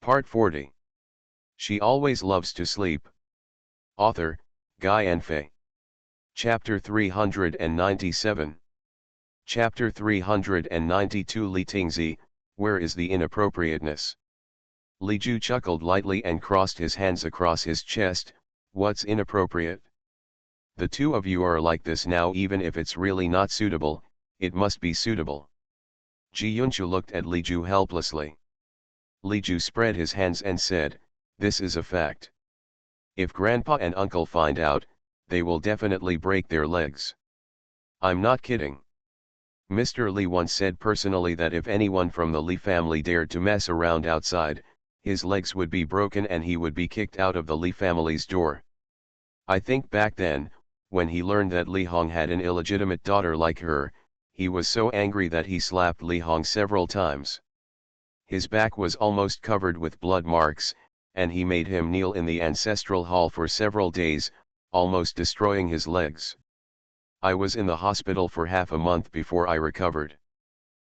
Part 40. She always loves to sleep. Author, Guy and Fay. Chapter 397. Chapter 392. Li Tingzi, where is the inappropriateness? Li Ju chuckled lightly and crossed his hands across his chest. What's inappropriate? The two of you are like this now. Even if it's really not suitable, it must be suitable. Ji Yunchu looked at Li Ju helplessly. Li Ju spread his hands and said, this is a fact. If Grandpa and Uncle find out, they will definitely break their legs. I'm not kidding. Mr. Li once said personally that if anyone from the Li family dared to mess around outside, his legs would be broken and he would be kicked out of the Li family's door. I think back then, when he learned that Li Hong had an illegitimate daughter like her, he was so angry that he slapped Li Hong several times. His back was almost covered with blood marks, and he made him kneel in the ancestral hall for several days, almost destroying his legs. I was in the hospital for half a month before I recovered.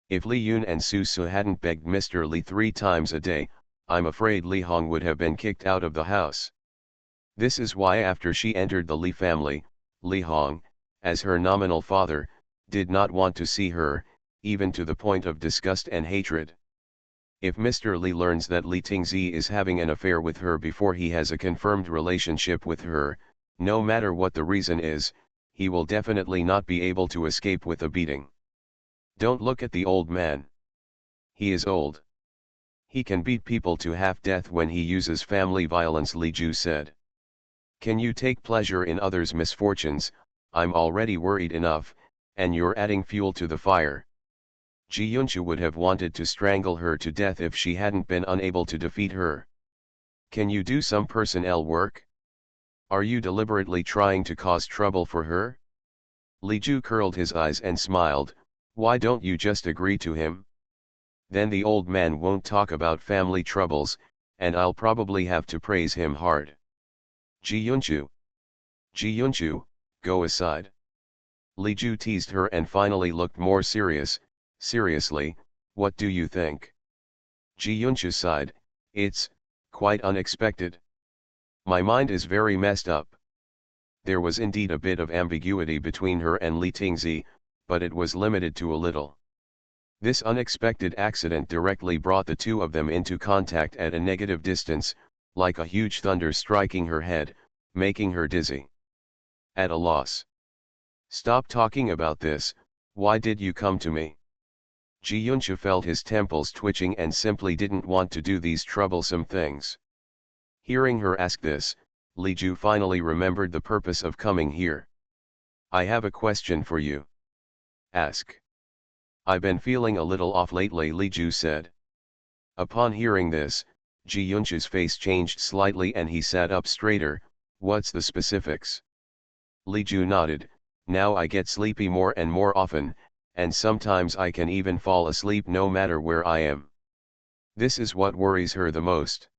If Li Yun and Su Su hadn't begged Mr. Li 3 times a day, I'm afraid Li Hong would have been kicked out of the house. This is why after she entered the Li family, Li Hong, as her nominal father, did not want to see her, even to the point of disgust and hatred. If Mr. Li learns that Li Tingzi is having an affair with her before he has a confirmed relationship with her, no matter what the reason is, he will definitely not be able to escape with a beating. Don't look at the old man. He is old. He can beat people to half-death when he uses family violence, Li Ju said. Can you take pleasure in others' misfortunes? I'm already worried enough, and you're adding fuel to the fire. Ji Yunchu would have wanted to strangle her to death if she hadn't been unable to defeat her. Can you do some personnel work? Are you deliberately trying to cause trouble for her? Li Ju curled his eyes and smiled. Why don't you just agree to him? Then the old man won't talk about family troubles, and I'll probably have to praise him hard. Ji Yunchu. Ji Yunchu, go aside. Li Ju teased her and finally looked more serious. Seriously, what do you think? Ji Yunchu sighed. It's quite unexpected. My mind is very messed up. There was indeed a bit of ambiguity between her and Li Tingzi, but it was limited to a little. This unexpected accident directly brought the two of them into contact at a negative distance, like a huge thunder striking her head, making her dizzy. At a loss. Stop talking about this. Why did you come to me? Ji Yunchu felt his temples twitching and simply didn't want to do these troublesome things. Hearing her ask this, Li Ju finally remembered the purpose of coming here. I have a question for you. Ask. I've been feeling a little off lately, Li Ju said. Upon hearing this, Ji Yunchu's face changed slightly and he sat up straighter. What's the specifics? Li Ju nodded. Now I get sleepy more and more often, and sometimes I can even fall asleep no matter where I am. This is what worries her the most.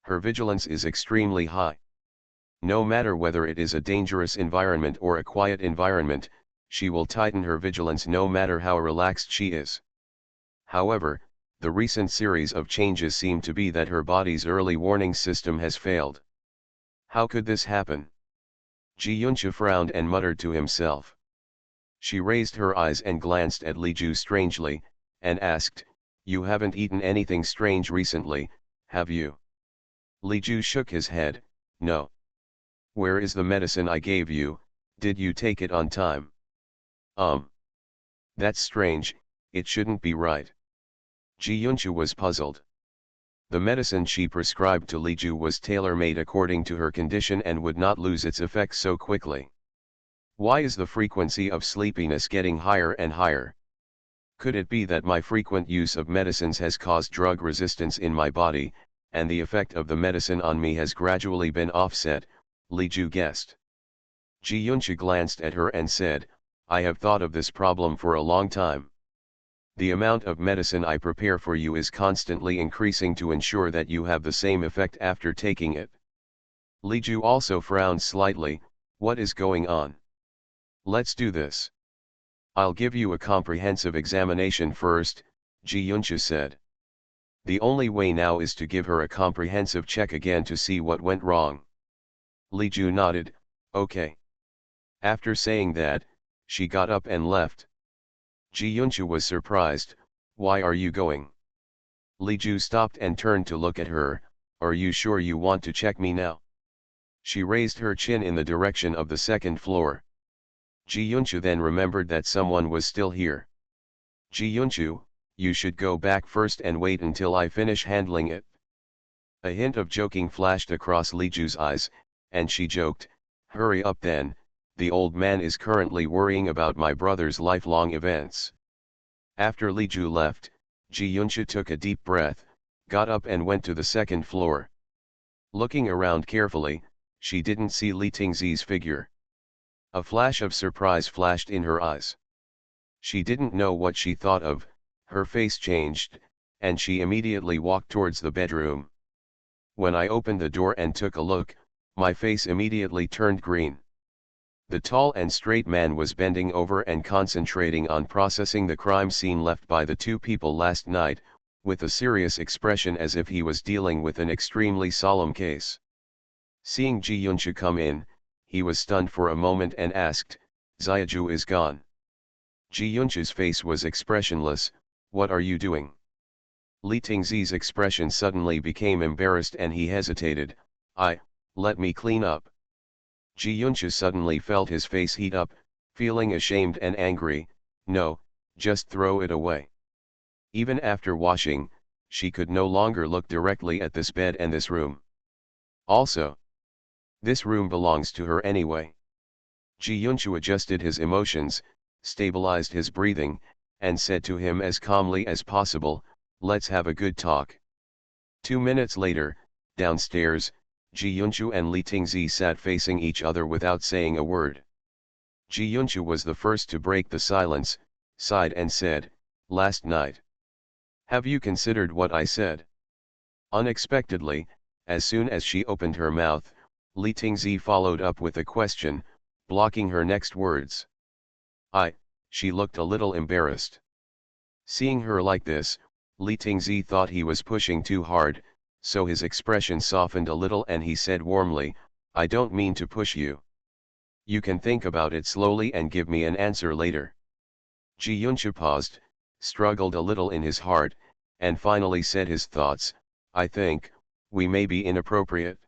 Her vigilance is extremely high. No matter whether it is a dangerous environment or a quiet environment, she will tighten her vigilance no matter how relaxed she is. However, the recent series of changes seem to be that her body's early warning system has failed. How could this happen? Ji Yunchu frowned and muttered to himself. She raised her eyes and glanced at Li Ju strangely, and asked, You haven't eaten anything strange recently, have you? Li Ju shook his head. No. Where is the medicine I gave you? Did you take it on time? That's strange, it shouldn't be right. Ji Yunchu was puzzled. The medicine she prescribed to Li Ju was tailor-made according to her condition and would not lose its effect so quickly. Why is the frequency of sleepiness getting higher and higher? Could it be that my frequent use of medicines has caused drug resistance in my body, and the effect of the medicine on me has gradually been offset? Li Ju guessed. Ji Yunchu glanced at her and said, I have thought of this problem for a long time. The amount of medicine I prepare for you is constantly increasing to ensure that you have the same effect after taking it. Li Ju also frowned slightly. What is going on? Let's do this. I'll give you a comprehensive examination first, Ji Yunchu said. The only way now is to give her a comprehensive check again to see what went wrong. Li Ju nodded, okay. After saying that, she got up and left. Ji Yunchu was surprised, why are you going? Li Ju stopped and turned to look at her, are you sure you want to check me now? She raised her chin in the direction of the second floor. Ji Yunchu then remembered that someone was still here. Ji Yunchu, you should go back first and wait until I finish handling it. A hint of joking flashed across Li Ju's eyes, and she joked, hurry up then, the old man is currently worrying about my brother's lifelong events. After Li Ju left, Ji Yunchu took a deep breath, got up and went to the second floor. Looking around carefully, she didn't see Li Tingzi's figure. A flash of surprise flashed in her eyes. She didn't know what she thought of, her face changed, and she immediately walked towards the bedroom. When I opened the door and took a look, my face immediately turned green. The tall and straight man was bending over and concentrating on processing the crime scene left by the two people last night, with a serious expression as if he was dealing with an extremely solemn case. Seeing Ji Yunchu come in, he was stunned for a moment and asked, Xiaju is gone. Ji Yunchu's face was expressionless, what are you doing? Li Tingzi's expression suddenly became embarrassed and he hesitated, let me clean up. Ji Yunchu suddenly felt his face heat up, feeling ashamed and angry, no, just throw it away. Even after washing, she could no longer look directly at this bed and this room. Also, this room belongs to her anyway. Ji Yunchu adjusted his emotions, stabilized his breathing, and said to him as calmly as possible, let's have a good talk. 2 minutes later, downstairs, Ji Yunchu and Li Tingzi sat facing each other without saying a word. Ji Yunchu was the first to break the silence, sighed and said, last night. Have you considered what I said? Unexpectedly, as soon as she opened her mouth, Li Tingzi followed up with a question, blocking her next words. She looked a little embarrassed. Seeing her like this, Li Tingzi thought he was pushing too hard, so his expression softened a little and he said warmly, I don't mean to push you. You can think about it slowly and give me an answer later. Ji Yunchu paused, struggled a little in his heart, and finally said his thoughts, I think, we may be inappropriate.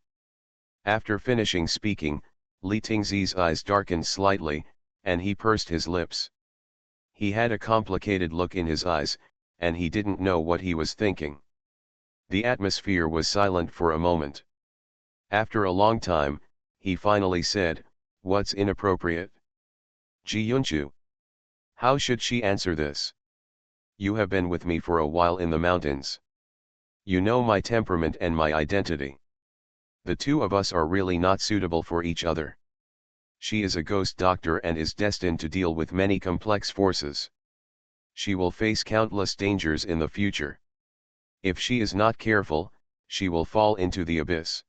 After finishing speaking, Li Tingzi's eyes darkened slightly, and he pursed his lips. He had a complicated look in his eyes, and he didn't know what he was thinking. The atmosphere was silent for a moment. After a long time, he finally said, what's inappropriate? Ji Yunchu. How should she answer this? You have been with me for a while in the mountains. You know my temperament and my identity. The two of us are really not suitable for each other. She is a ghost doctor and is destined to deal with many complex forces. She will face countless dangers in the future. If she is not careful, she will fall into the abyss.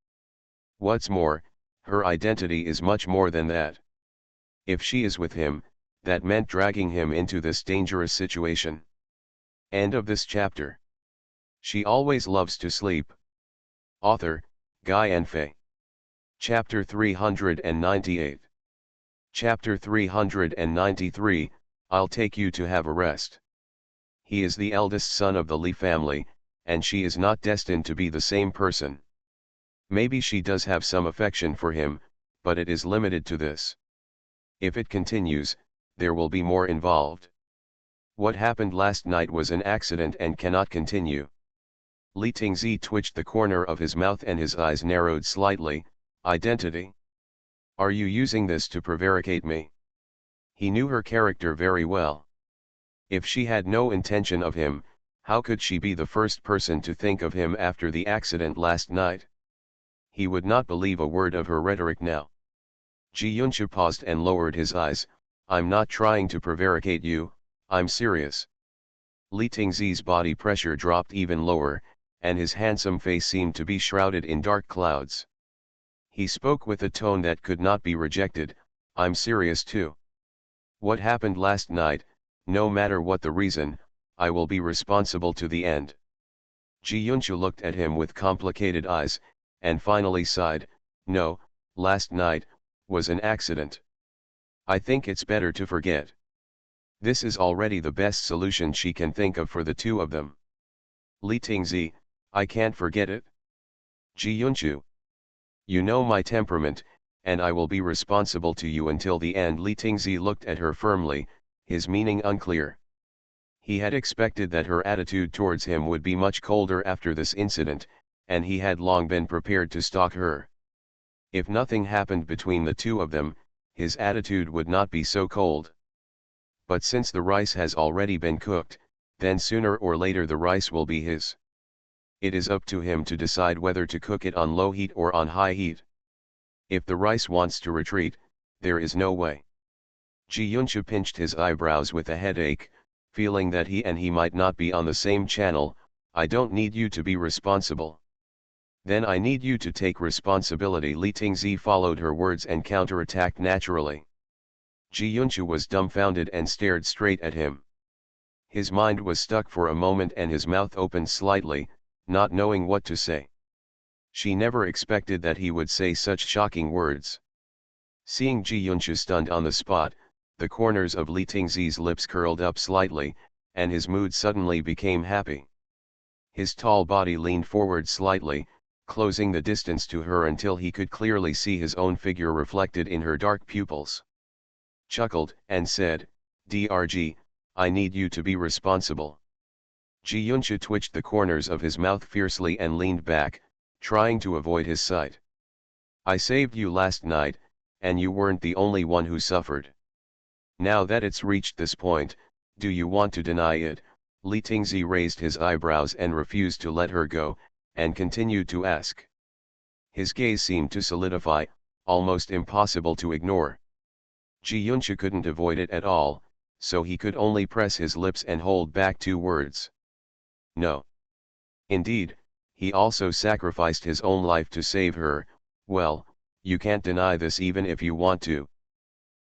What's more, her identity is much more than that. If she is with him, that meant dragging him into this dangerous situation. End of this chapter. She always loves to sleep. Author, Guy and Fei. Chapter 398. Chapter 393, I'll take you to have a rest. He is the eldest son of the Li family, and she is not destined to be the same person. Maybe she does have some affection for him, but it is limited to this. If it continues, there will be more involved. What happened last night was an accident and cannot continue. Li Tingzi twitched the corner of his mouth and his eyes narrowed slightly. Identity? Are you using this to prevaricate me? He knew her character very well. If she had no intention of him, how could she be the first person to think of him after the accident last night? He would not believe a word of her rhetoric now. Ji Yunchu paused and lowered his eyes. I'm not trying to prevaricate you, I'm serious. Li Tingzi's body pressure dropped even lower, and his handsome face seemed to be shrouded in dark clouds. He spoke with a tone that could not be rejected, I'm serious too. What happened last night, no matter what the reason, I will be responsible to the end. Ji Yunchu looked at him with complicated eyes, and finally sighed, "No, last night was an accident. I think it's better to forget." This is already the best solution she can think of for the two of them. Li Tingzi, I can't forget it. Ji Yunchu. You know my temperament, and I will be responsible to you until the end. Li Tingzi looked at her firmly, his meaning unclear. He had expected that her attitude towards him would be much colder after this incident, and he had long been prepared to stalk her. If nothing happened between the two of them, his attitude would not be so cold. But since the rice has already been cooked, then sooner or later the rice will be his. It is up to him to decide whether to cook it on low heat or on high heat. If the rice wants to retreat, there is no way. Ji Yunchu pinched his eyebrows with a headache, feeling that he might not be on the same channel. I don't need you to be responsible. Then I need you to take responsibility. Li Tingzi followed her words and counterattacked naturally. Ji Yunchu was dumbfounded and stared straight at him. His mind was stuck for a moment and his mouth opened slightly, not knowing what to say. She never expected that he would say such shocking words. Seeing Ji Yunchu stunned on the spot, the corners of Li Tingzi's lips curled up slightly, and his mood suddenly became happy. His tall body leaned forward slightly, closing the distance to her until he could clearly see his own figure reflected in her dark pupils. Chuckled and said, "Drg, I need you to be responsible." Ji Yunchu twitched the corners of his mouth fiercely and leaned back, trying to avoid his sight. "I saved you last night, and you weren't the only one who suffered. Now that it's reached this point, do you want to deny it?" Li Tingzi raised his eyebrows and refused to let her go, and continued to ask. His gaze seemed to solidify, almost impossible to ignore. Ji Yunchu couldn't avoid it at all, so he could only press his lips and hold back two words. No. Indeed, he also sacrificed his own life to save her. Well, you can't deny this even if you want to.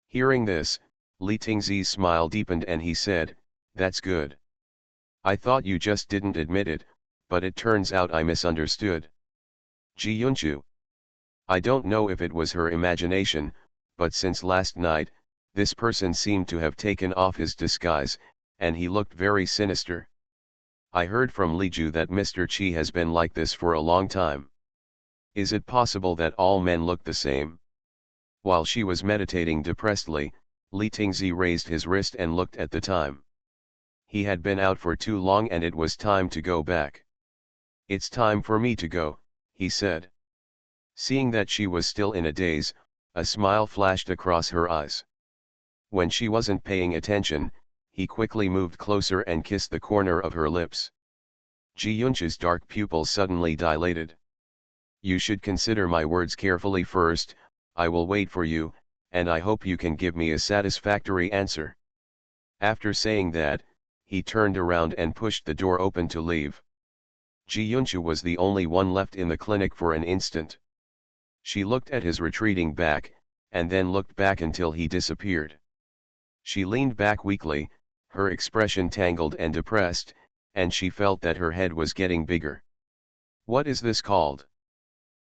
Hearing this, Li Tingzi's smile deepened and he said, "That's good. I thought you just didn't admit it, but it turns out I misunderstood." Ji Yunchu. I don't know if it was her imagination, but since last night, this person seemed to have taken off his disguise, and he looked very sinister. I heard from Li Ju that Mr. Qi has been like this for a long time. Is it possible that all men look the same? While she was meditating depressedly, Li Tingzi raised his wrist and looked at the time. He had been out for too long and it was time to go back. "It's time for me to go," he said. Seeing that she was still in a daze, a smile flashed across her eyes. When she wasn't paying attention, he quickly moved closer and kissed the corner of her lips. Ji Yunchu's dark pupils suddenly dilated. "You should consider my words carefully first. I will wait for you, and I hope you can give me a satisfactory answer." After saying that, he turned around and pushed the door open to leave. Ji Yunchu was the only one left in the clinic for an instant. She looked at his retreating back, and then looked back until he disappeared. She leaned back weakly, her expression tangled and depressed, and she felt that her head was getting bigger. "What is this called?"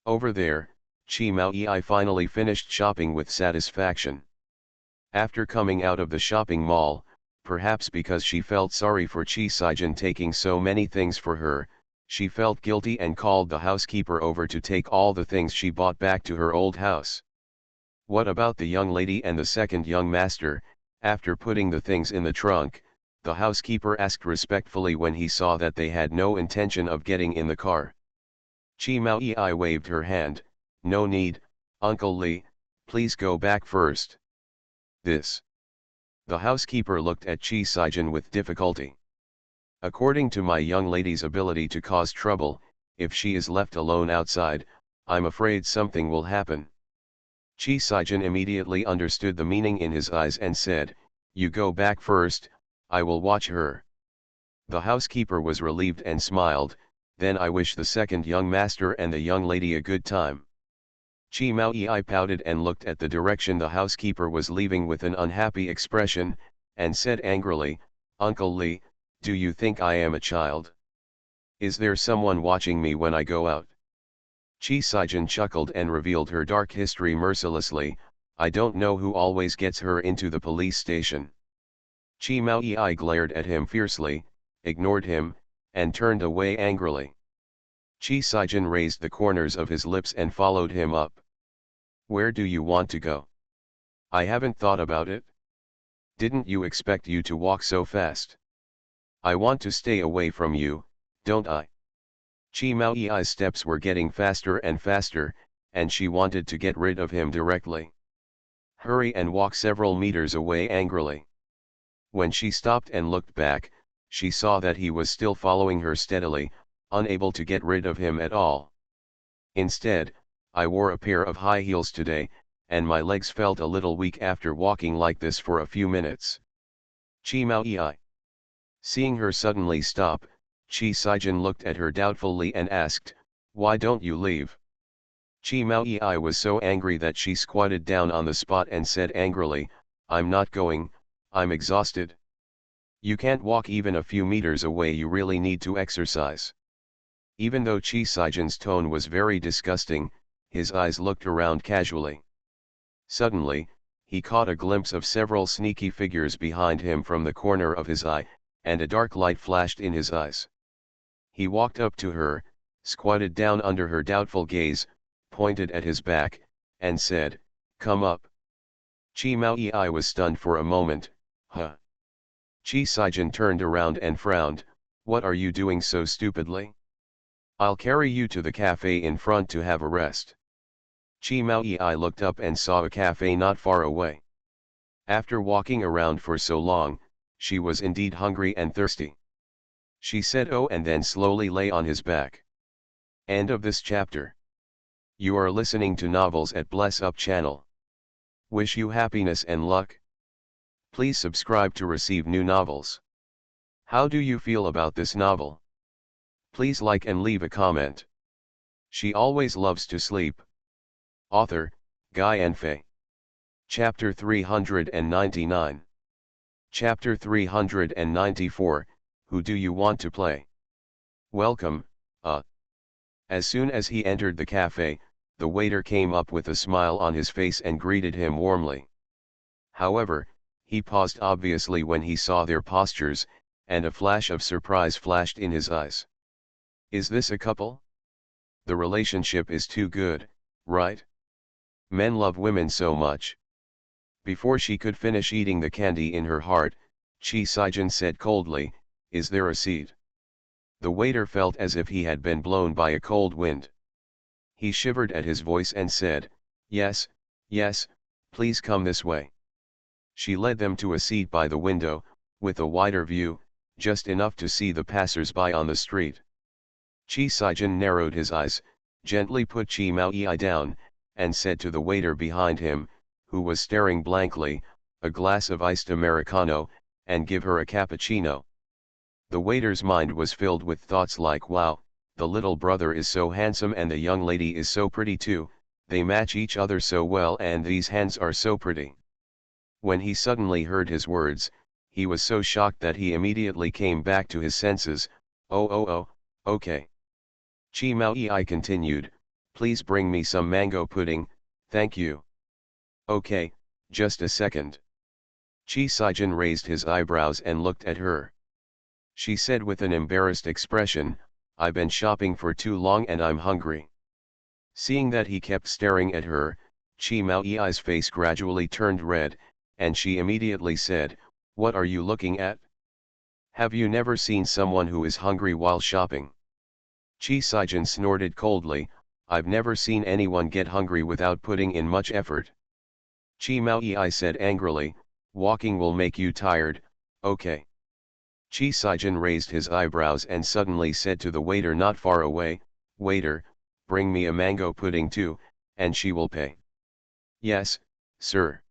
Over there, Chi Mao Yi finally finished shopping with satisfaction. After coming out of the shopping mall, perhaps because she felt sorry for Chi Saijin taking so many things for her, she felt guilty and called the housekeeper over to take all the things she bought back to her old house. "What about the young lady and the second young master?" After putting the things in the trunk, the housekeeper asked respectfully when he saw that they had no intention of getting in the car. Chi Mao Yi waved her hand. "No need, Uncle Li, please go back first." This. The housekeeper looked at Chi Saijin with difficulty. "According to my young lady's ability to cause trouble, if she is left alone outside, I'm afraid something will happen." Chi Saijin immediately understood the meaning in his eyes and said, "You go back first, I will watch her." The housekeeper was relieved and smiled. "Then I wish the second young master and the young lady a good time." Chi Mao Yi pouted and looked at the direction the housekeeper was leaving with an unhappy expression, and said angrily, "Uncle Li, do you think I am a child? Is there someone watching me when I go out? Chi Saijin chuckled and revealed her dark history mercilessly. I don't know who always gets her into the police station. Chi Mao Yi glared at him fiercely, ignored him, and turned away angrily. Chi Saijin raised the corners of his lips and followed him up. Where do you want to go? I haven't thought about it. Didn't you expect you to walk so fast? I want to stay away from you, don't I? Chi Mao Yi's steps were getting faster and faster, and she wanted to get rid of him directly. Hurry and walk several meters away angrily. When she stopped and looked back, she saw that he was still following her steadily, unable to get rid of him at all. Instead, I wore a pair of high heels today, and my legs felt a little weak after walking like this for a few minutes. Chi Mao Yi. Seeing her suddenly stop, Chi Saijin looked at her doubtfully and asked, why don't you leave? Chi Mao Yi was so angry that she squatted down on the spot and said angrily, I'm not going, I'm exhausted. You can't walk even a few meters away, you really need to exercise. Even though Chi Saijin's tone was very disgusting, his eyes looked around casually. Suddenly, he caught a glimpse of several sneaky figures behind him from the corner of his eye, and a dark light flashed in his eyes. He walked up to her, squatted down under her doubtful gaze, pointed at his back, and said, come up. Chi Mao Yi was stunned for a moment. Huh? Chi Saijin turned around and frowned, what are you doing so stupidly? I'll carry you to the cafe in front to have a rest. Chi Mao Yi looked up and saw a cafe not far away. After walking around for so long, she was indeed hungry and thirsty. She said oh and then slowly lay on his back. End of this chapter. You are listening to Novels at Bless Up channel. Wish you happiness and luck. Please subscribe to receive new novels. How do you feel about this novel? Please like and leave a comment. She always loves to sleep. Author, Guy and Fei. Chapter 399. Chapter 394, Who do you want to play? Welcome, As soon as he entered the cafe, the waiter came up with a smile on his face and greeted him warmly. However, he paused obviously when he saw their postures, and a flash of surprise flashed in his eyes. Is this a couple? The relationship is too good, right? Men love women so much. Before she could finish eating the candy in her heart, Chi Saijin said coldly, is there a seat? The waiter felt as if he had been blown by a cold wind. He shivered at his voice and said, yes, yes, please come this way. She led them to a seat by the window, with a wider view, just enough to see the passers-by on the street. Chi Saijin narrowed his eyes, gently put Chi Mao Yi down, and said to the waiter behind him, who was staring blankly, a glass of iced Americano, and give her a cappuccino. The waiter's mind was filled with thoughts like wow, the little brother is so handsome and the young lady is so pretty too, they match each other so well and these hands are so pretty. When he suddenly heard his words, he was so shocked that he immediately came back to his senses. Oh, okay. Chi Mao Yi continued, please bring me some mango pudding, thank you. Okay, just a second. Chi Saijin raised his eyebrows and looked at her. She said with an embarrassed expression, I've been shopping for too long and I'm hungry. Seeing that he kept staring at her, Chi Mao Yi's face gradually turned red, and she immediately said, what are you looking at? Have you never seen someone who is hungry while shopping? Chi Saijin snorted coldly, I've never seen anyone get hungry without putting in much effort. Chi Mao Yi said angrily, walking will make you tired, okay. Chi Saijin raised his eyebrows and suddenly said to the waiter not far away, waiter, bring me a mango pudding too, and she will pay. Yes, sir.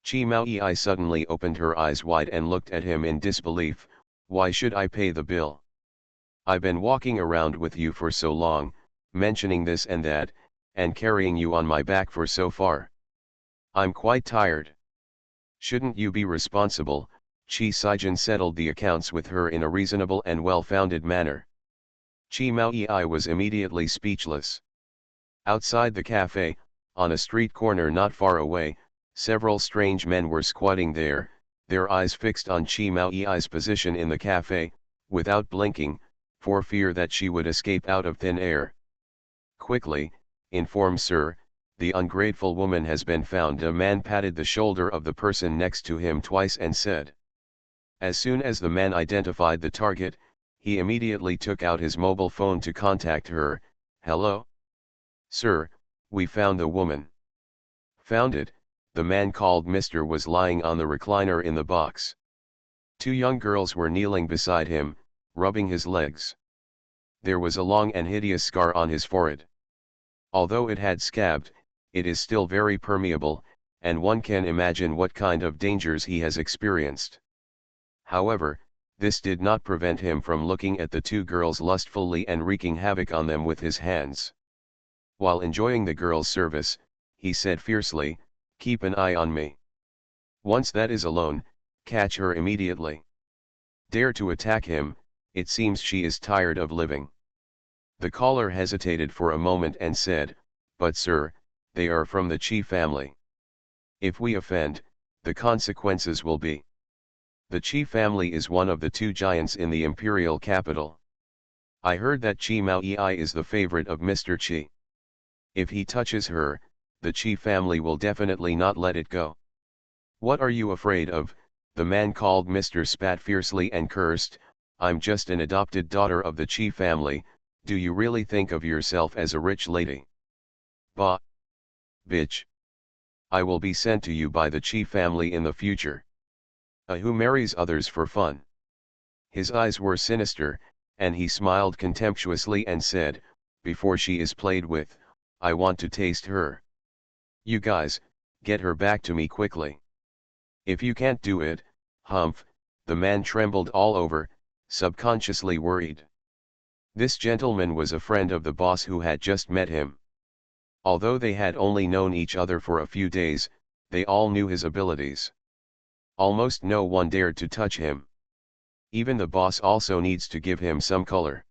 Chi Mao Yi suddenly opened her eyes wide and looked at him in disbelief, why should I pay the bill? I've been walking around with you for so long, mentioning this and that, and carrying you on my back for so far. I'm quite tired. Shouldn't you be responsible? Chi Saijin settled the accounts with her in a reasonable and well-founded manner. Chi Mao Yi was immediately speechless. Outside the cafe, on a street corner not far away, several strange men were squatting there, their eyes fixed on Chi Mao Yi's position in the cafe, without blinking, for fear that she would escape out of thin air. Quickly, inform sir, the ungrateful woman has been found. A man patted the shoulder of the person next to him twice and said. As soon as the man identified the target, he immediately took out his mobile phone to contact her. Hello? Sir, we found the woman. Found it, the man called Mr. was lying on the recliner in the box. Two young girls were kneeling beside him, rubbing his legs. There was a long and hideous scar on his forehead. Although it had scabbed, it is still very permeable, and one can imagine what kind of dangers he has experienced. However, this did not prevent him from looking at the two girls lustfully and wreaking havoc on them with his hands. While enjoying the girl's service, he said fiercely, "Keep an eye on me. Once that is alone, catch her immediately. Dare to attack him, it seems she is tired of living." The caller hesitated for a moment and said, "But sir, they are from the Chi family. If we offend, the consequences will be." The Chi family is one of the two giants in the imperial capital. I heard that Chi Mao Yi is the favorite of Mr. Chi. If he touches her, the Chi family will definitely not let it go. "What are you afraid of?" the man called Mr. spat fiercely and cursed. "I'm just an adopted daughter of the Chi family. Do you really think of yourself as a rich lady? Bah! Bitch! I will be sent to you by the Chi family in the future. Who marries others for fun?" His eyes were sinister, and he smiled contemptuously and said, "Before she is played with, I want to taste her. You guys, get her back to me quickly. If you can't do it, humph." The man trembled all over, subconsciously worried. This gentleman was a friend of the boss who had just met him. Although they had only known each other for a few days, they all knew his abilities. Almost no one dared to touch him. Even the boss also needs to give him some color.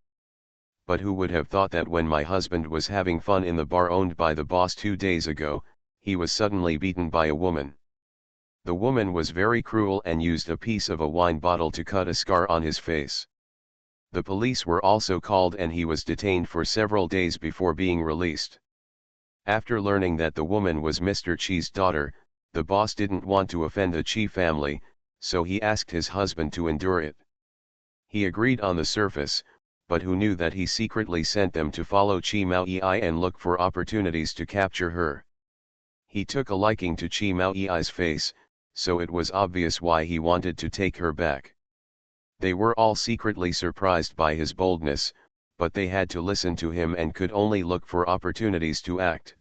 But who would have thought that when my husband was having fun in the bar owned by the boss 2 days ago, he was suddenly beaten by a woman. The woman was very cruel and used a piece of a wine bottle to cut a scar on his face. The police were also called and he was detained for several days before being released. After learning that the woman was Mr. Chi's daughter, the boss didn't want to offend the Chi family, so he asked his husband to endure it. He agreed on the surface, but who knew that he secretly sent them to follow Chi Mao Yi and look for opportunities to capture her. He took a liking to Chi Mao Yi's face, so it was obvious why he wanted to take her back. They were all secretly surprised by his boldness, but they had to listen to him and could only look for opportunities to act.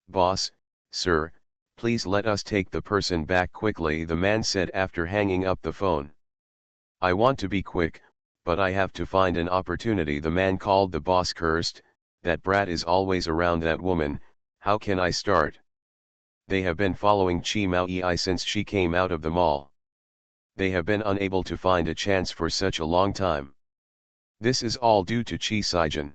"Boss, sir, please let us take the person back quickly," the man said after hanging up the phone. "I want to be quick, but I have to find an opportunity," the man called the boss cursed. "That brat is always around that woman. How can I start? They have been following Chi Mao Yi since she came out of the mall. They have been unable to find a chance for such a long time. This is all due to Chi Sijin."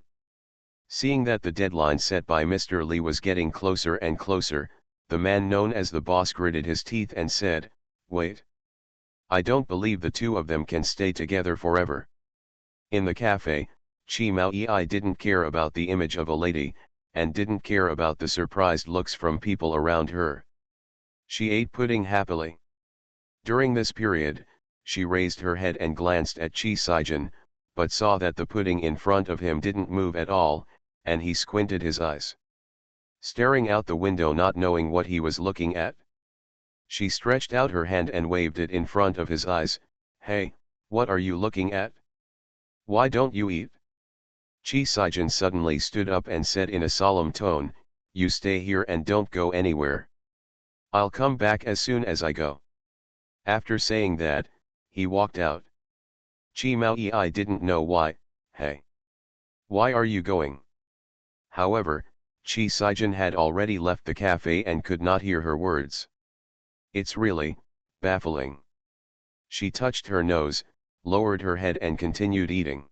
Seeing that the deadline set by Mr. Li was getting closer and closer, the man known as the boss gritted his teeth and said, "Wait. I don't believe the two of them can stay together forever." In the cafe, Chi Mao Yi didn't care about the image of a lady, and didn't care about the surprised looks from people around her. She ate pudding happily. During this period, she raised her head and glanced at Chi Sijin, but saw that the pudding in front of him didn't move at all, and he squinted his eyes, staring out the window not knowing what he was looking at. She stretched out her hand and waved it in front of his eyes. "Hey, what are you looking at? Why don't you eat?" Chi Sijin suddenly stood up and said in a solemn tone, "You stay here and don't go anywhere. I'll come back as soon as I go." After saying that, he walked out. Chi Mao Yi didn't know why. "Hey! Why are you going?" However, Chi Sijin had already left the cafe and could not hear her words. "It's really baffling." She touched her nose, lowered her head and continued eating.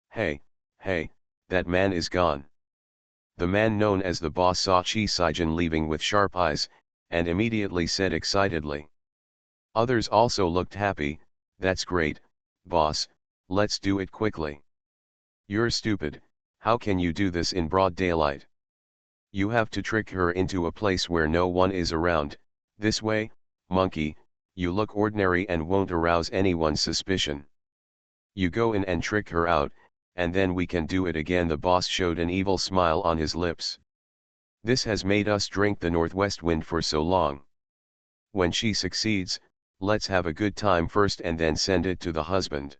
"Hey, Hey, that man is gone. The man known as the boss saw Chi Saijin leaving with sharp eyes, and immediately said excitedly. Others also looked happy. That's great, boss, let's do it quickly. You're stupid, how can you do this in broad daylight? You have to trick her into a place where no one is around. This way, monkey, you look ordinary and won't arouse anyone's suspicion. You go in and trick her out, and then we can do it again. The boss showed an evil smile on his lips. This has made us drink the northwest wind for so long. When she succeeds, let's have a good time first and then send it to the husband.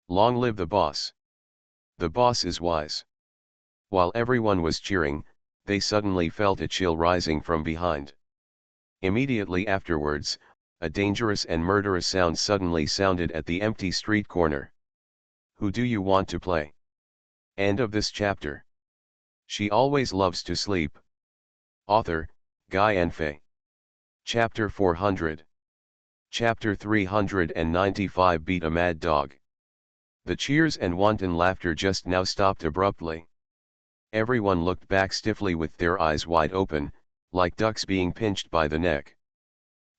Long live the boss. The boss is wise. While everyone was cheering, they suddenly felt a chill rising from behind. Immediately afterwards, a dangerous and murderous sound suddenly sounded at the empty street corner. Who do you want to play? End of this chapter. She always loves to sleep. Author, Guy and Fay. Chapter 400. Chapter 395. Beat a Mad Dog. The cheers and wanton laughter just now stopped abruptly. Everyone looked back stiffly with their eyes wide open, like ducks being pinched by the neck.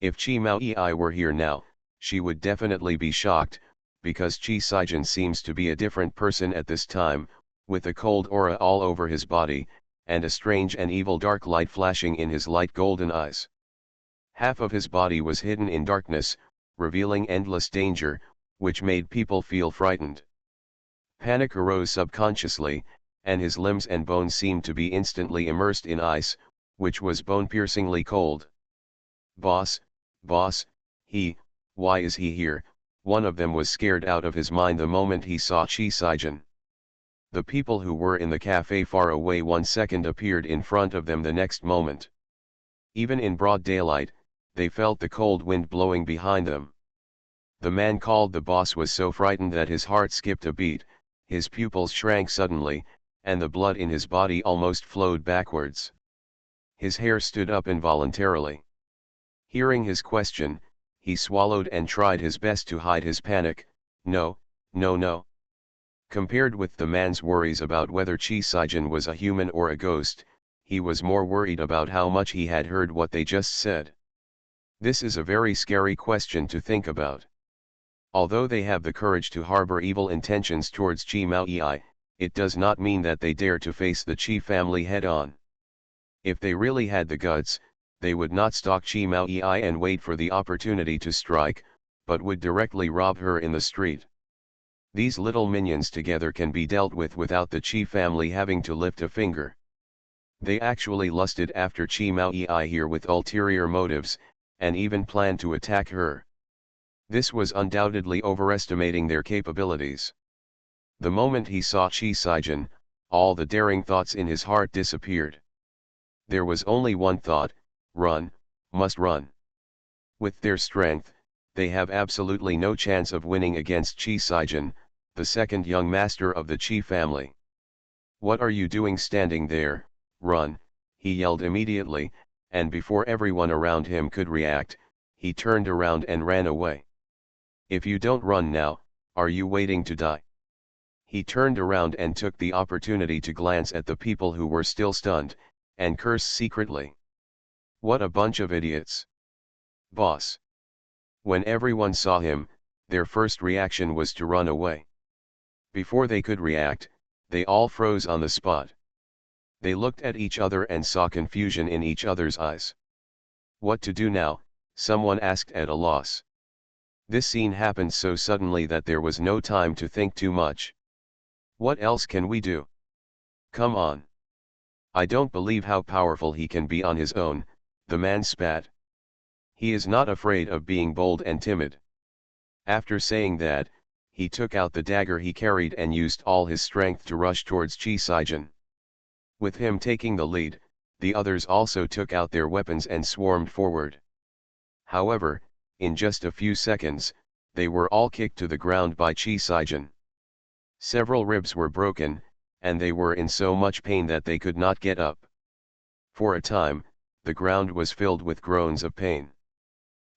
If Chi Mao Ei were here now, she would definitely be shocked, because Chi Saijin seems to be a different person at this time, with a cold aura all over his body, and a strange and evil dark light flashing in his light golden eyes. Half of his body was hidden in darkness, revealing endless danger, which made people feel frightened. Panic arose subconsciously, and his limbs and bones seemed to be instantly immersed in ice, which was bone-piercingly cold. Boss, why is he here? One of them was scared out of his mind the moment he saw Chi Saijin. The people who were in the cafe far away 1 second appeared in front of them the next moment. Even in broad daylight, they felt the cold wind blowing behind them. The man called the boss was so frightened that his heart skipped a beat, his pupils shrank suddenly, and the blood in his body almost flowed backwards. His hair stood up involuntarily. Hearing his question, he swallowed and tried his best to hide his panic. No. Compared with the man's worries about whether Chi Saijin was a human or a ghost, he was more worried about how much he had heard what they just said. This is a very scary question to think about. Although they have the courage to harbor evil intentions towards Chi Mao Ei, it does not mean that they dare to face the Chi family head-on. If they really had the guts, they would not stalk Chi Mao Ei and wait for the opportunity to strike, but would directly rob her in the street. These little minions together can be dealt with without the Chi family having to lift a finger. They actually lusted after Chi Mao Ei here with ulterior motives, and even planned to attack her. This was undoubtedly overestimating their capabilities. The moment he saw Chi Saijin, all the daring thoughts in his heart disappeared. There was only one thought: run, must run. With their strength, they have absolutely no chance of winning against Chi Saijin, the second young master of the Chi family. What are you doing standing there? Run, he yelled immediately, and before everyone around him could react, he turned around and ran away. If you don't run now, are you waiting to die? He turned around and took the opportunity to glance at the people who were still stunned, and curse secretly. What a bunch of idiots. Boss. When everyone saw him, their first reaction was to run away. Before they could react, they all froze on the spot. They looked at each other and saw confusion in each other's eyes. What to do now? Someone asked at a loss. This scene happened so suddenly that there was no time to think too much. What else can we do? Come on. I don't believe how powerful he can be on his own, the man spat. He is not afraid of being bold and timid. After saying that, he took out the dagger he carried and used all his strength to rush towards Chi Saijin. With him taking the lead, the others also took out their weapons and swarmed forward. However, in just a few seconds, they were all kicked to the ground by Chi Saijin. Several ribs were broken, and they were in so much pain that they could not get up. For a time, the ground was filled with groans of pain.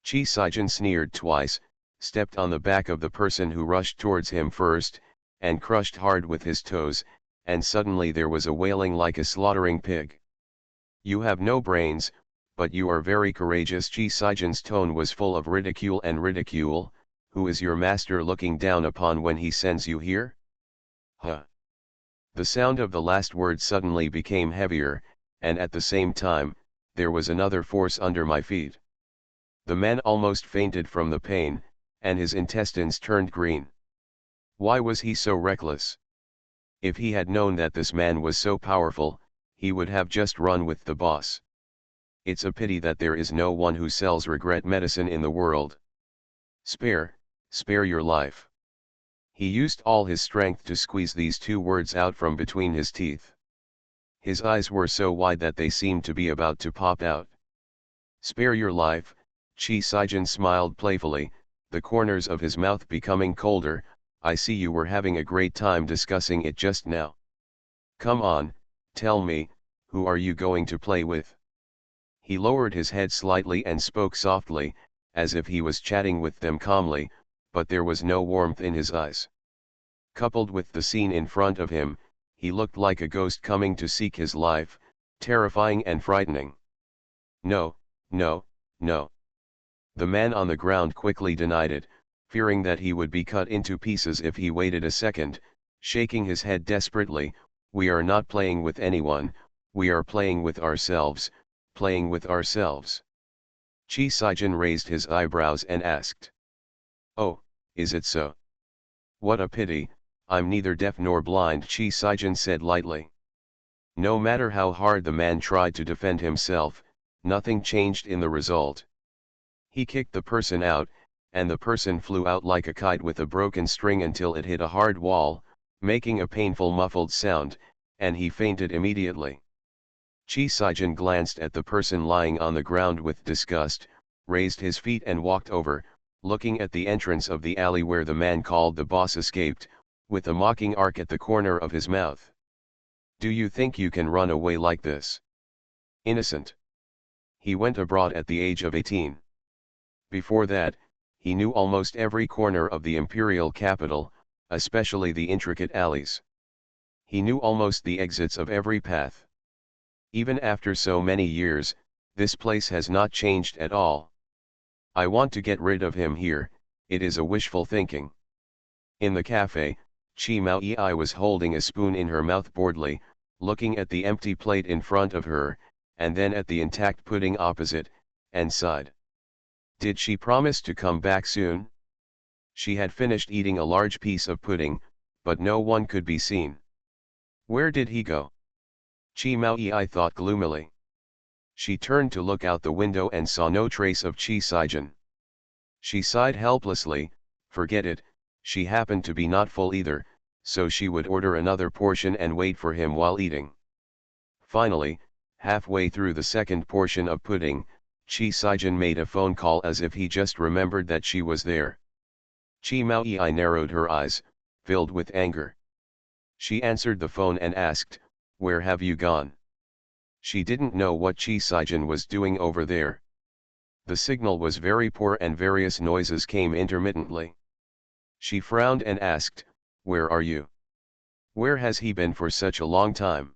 Chi Saijin sneered twice, stepped on the back of the person who rushed towards him first, and crushed hard with his toes, and suddenly there was a wailing like a slaughtering pig. You have no brains, but you are very courageous. Chi Sijin's tone was full of ridicule and ridicule. Who is your master looking down upon when he sends you here? Huh. The sound of the last word suddenly became heavier, and at the same time, there was another force under my feet. The man almost fainted from the pain, and his intestines turned green. Why was he so reckless? If he had known that this man was so powerful, he would have just run with the boss. It's a pity that there is no one who sells regret medicine in the world. Spare your life. He used all his strength to squeeze these two words out from between his teeth. His eyes were so wide that they seemed to be about to pop out. Spare your life, Chi Sijin smiled playfully, the corners of his mouth becoming colder. I see you were having a great time discussing it just now. Come on, tell me, who are you going to play with? He lowered his head slightly and spoke softly, as if he was chatting with them calmly, but there was no warmth in his eyes. Coupled with the scene in front of him, he looked like a ghost coming to seek his life, terrifying and frightening. No, no, no. The man on the ground quickly denied it, fearing that he would be cut into pieces if he waited a second, shaking his head desperately. We are not playing with anyone, we are playing with ourselves, playing with ourselves. Chi Sijin raised his eyebrows and asked. Oh, is it so? What a pity, I'm neither deaf nor blind, Chi Sijin said lightly. No matter how hard the man tried to defend himself, nothing changed in the result. He kicked the person out, and the person flew out like a kite with a broken string until it hit a hard wall, making a painful muffled sound, and he fainted immediately. Chi Sijin glanced at the person lying on the ground with disgust, raised his feet and walked over, looking at the entrance of the alley where the man called the boss escaped, with a mocking arc at the corner of his mouth. Do you think you can run away like this? Innocent. He went abroad at the age of 18. Before that, he knew almost every corner of the imperial capital, especially the intricate alleys. He knew almost the exits of every path. Even after so many years, this place has not changed at all. I want to get rid of him here, it is a wishful thinking. In the cafe, Chi Mao Yi was holding a spoon in her mouth boredly, looking at the empty plate in front of her, and then at the intact pudding opposite, and sighed. Did she promise to come back soon? She had finished eating a large piece of pudding, but no one could be seen. Where did he go? Chi Mao Yi thought gloomily. She turned to look out the window and saw no trace of Chi Sijin. She sighed helplessly. Forget it, she happened to be not full either, so she would order another portion and wait for him while eating. Finally, halfway through the second portion of pudding, Chi Sijin made a phone call as if he just remembered that she was there. Chi Mao Yi narrowed her eyes, filled with anger. She answered the phone and asked, "Where have you gone?" She didn't know what Chi Sijin was doing over there. The signal was very poor and various noises came intermittently. She frowned and asked, "Where are you? Where has he been for such a long time?"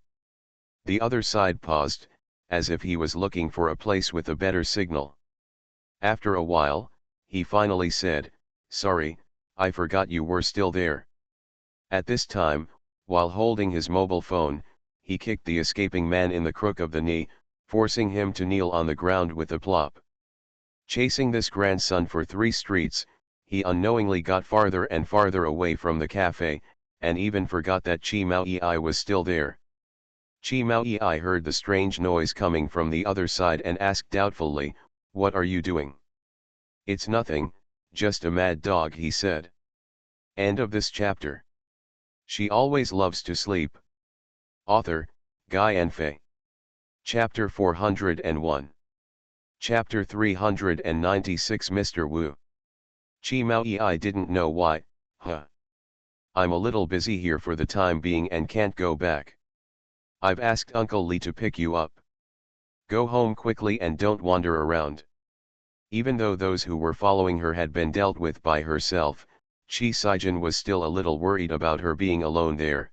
The other side paused, as if he was looking for a place with a better signal. After a while, he finally said, "Sorry, I forgot you were still there." At this time, while holding his mobile phone, he kicked the escaping man in the crook of the knee, forcing him to kneel on the ground with a plop. Chasing this grandson for 3 streets, he unknowingly got farther and farther away from the cafe, and even forgot that Chi Mao Yi was still there. Chi Mao Yi heard the strange noise coming from the other side and asked doubtfully, "What are you doing?" "It's nothing, just a mad dog," he said. End of this chapter. She always loves to sleep. Author, Guy Enfe. Chapter 401. Chapter 396 Mr. Wu. Chi Mao Yi didn't know why. I'm a little busy here for the time being and can't go back. I've asked Uncle Li to pick you up. Go home quickly and don't wander around. Even though those who were following her had been dealt with by herself, Chi Saijin was still a little worried about her being alone there.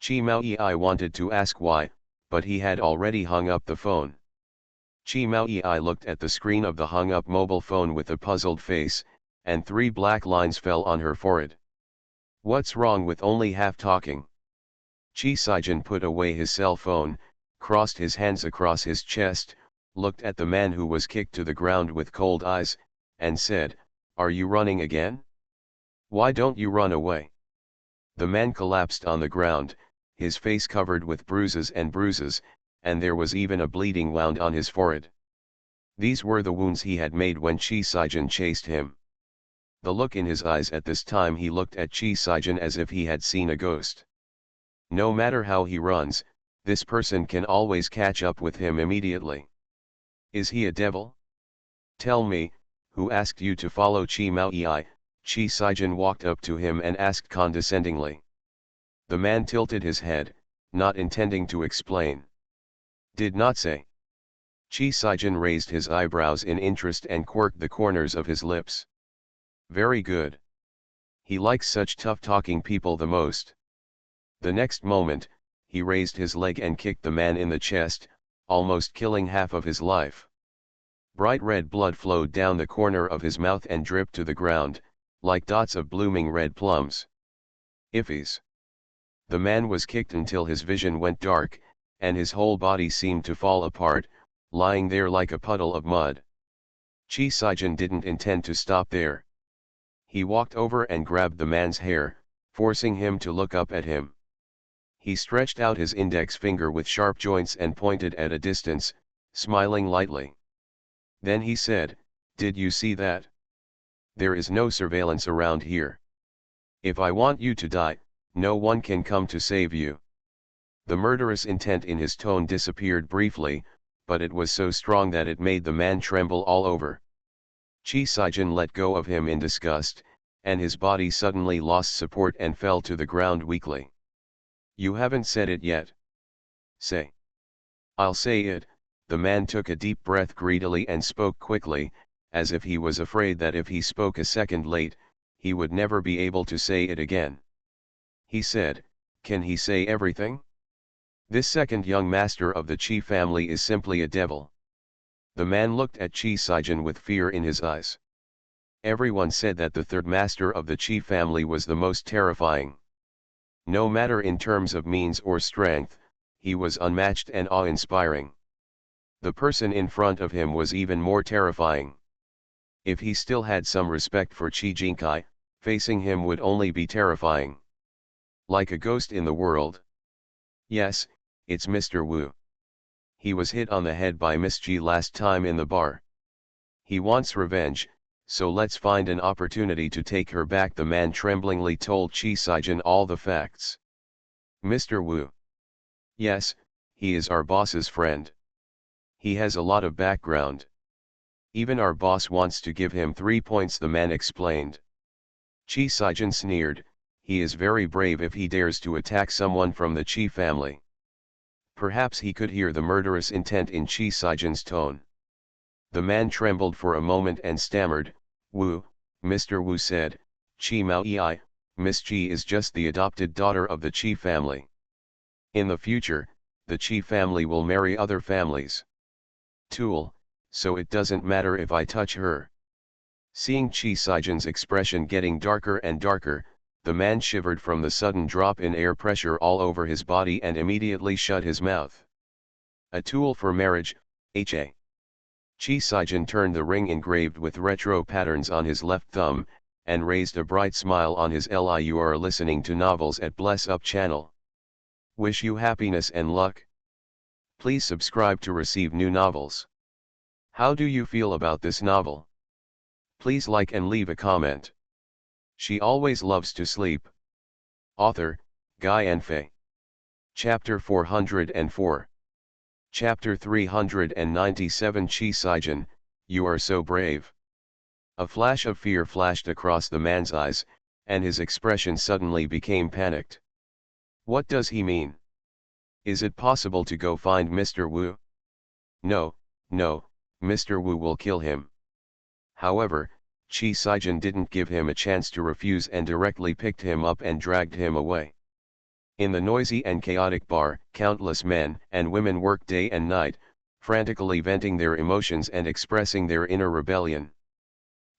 Chi Maoyi wanted to ask why, but he had already hung up the phone. Chi Maoyi looked at the screen of the hung-up mobile phone with a puzzled face, and 3 black lines fell on her forehead. What's wrong with only half talking? Chi Saijin put away his cell phone, crossed his hands across his chest, looked at the man who was kicked to the ground with cold eyes, and said, "Are you running again? Why don't you run away?" The man collapsed on the ground, his face covered with bruises, and there was even a bleeding wound on his forehead. These were the wounds he had made when Chi Saijin chased him. The look in his eyes at this time, he looked at Chi Saijin as if he had seen a ghost. No matter how he runs, this person can always catch up with him immediately. Is he a devil? Tell me, who asked you to follow Chi Maoyi? Chi Saijin walked up to him and asked condescendingly. The man tilted his head, not intending to explain. Did not say. Chi Saijin raised his eyebrows in interest and quirked the corners of his lips. Very good. He likes such tough-talking people the most. The next moment, he raised his leg and kicked the man in the chest, almost killing half of his life. Bright red blood flowed down the corner of his mouth and dripped to the ground, like dots of blooming red plums. Iffies. The man was kicked until his vision went dark, and his whole body seemed to fall apart, lying there like a puddle of mud. Chi Saijin didn't intend to stop there. He walked over and grabbed the man's hair, forcing him to look up at him. He stretched out his index finger with sharp joints and pointed at a distance, smiling lightly. Then he said, "Did you see that? There is no surveillance around here. If I want you to die, no one can come to save you." The murderous intent in his tone disappeared briefly, but it was so strong that it made the man tremble all over. Chi Saijin let go of him in disgust, and his body suddenly lost support and fell to the ground weakly. "You haven't said it yet." "Say." "I'll say it." The man took a deep breath greedily and spoke quickly, as if he was afraid that if he spoke a second late, he would never be able to say it again. He said, "Can he say everything? This second young master of the Chi family is simply a devil." The man looked at Chi Saijin with fear in his eyes. Everyone said that the third master of the Chi family was the most terrifying. No matter in terms of means or strength, he was unmatched and awe-inspiring. The person in front of him was even more terrifying. If he still had some respect for Chi Jinkai, facing him would only be terrifying. Like a ghost in the world. Yes, it's Mr. Wu. He was hit on the head by Miss G last time in the bar. He wants revenge, so let's find an opportunity to take her back. The man tremblingly told Chi Saijin all the facts. Mr. Wu. Yes, he is our boss's friend. He has a lot of background. Even our boss wants to give him 3 points, the man explained. Chi Saijin sneered, he is very brave if he dares to attack someone from the Chi family. Perhaps he could hear the murderous intent in Chi Saijin's tone. The man trembled for a moment and stammered, "Wu." Mr. Wu said, "Chi Maoyi, Miss Chi is just the adopted daughter of the Chi family. In the future, the Chi family will marry other families. Tool, so it doesn't matter if I touch her." Seeing Chi Saijin's expression getting darker and darker, the man shivered from the sudden drop in air pressure all over his body and immediately shut his mouth. A tool for marriage, Chi Saijin turned the ring engraved with retro patterns on his left thumb, and raised a bright smile on his lips. You are listening to Novels at Bless Up channel. Wish you happiness and luck. Please subscribe to receive new novels. How do you feel about this novel? Please like and leave a comment. She always loves to sleep. Author, Guy and Fei. Chapter 404. Chapter 397. Chi Saijin, you are so brave. A flash of fear flashed across the man's eyes, and his expression suddenly became panicked. What does he mean? Is it possible to go find Mr. Wu? No, no, Mr. Wu will kill him. However, Chi Saijin didn't give him a chance to refuse and directly picked him up and dragged him away. In the noisy and chaotic bar, countless men and women worked day and night, frantically venting their emotions and expressing their inner rebellion.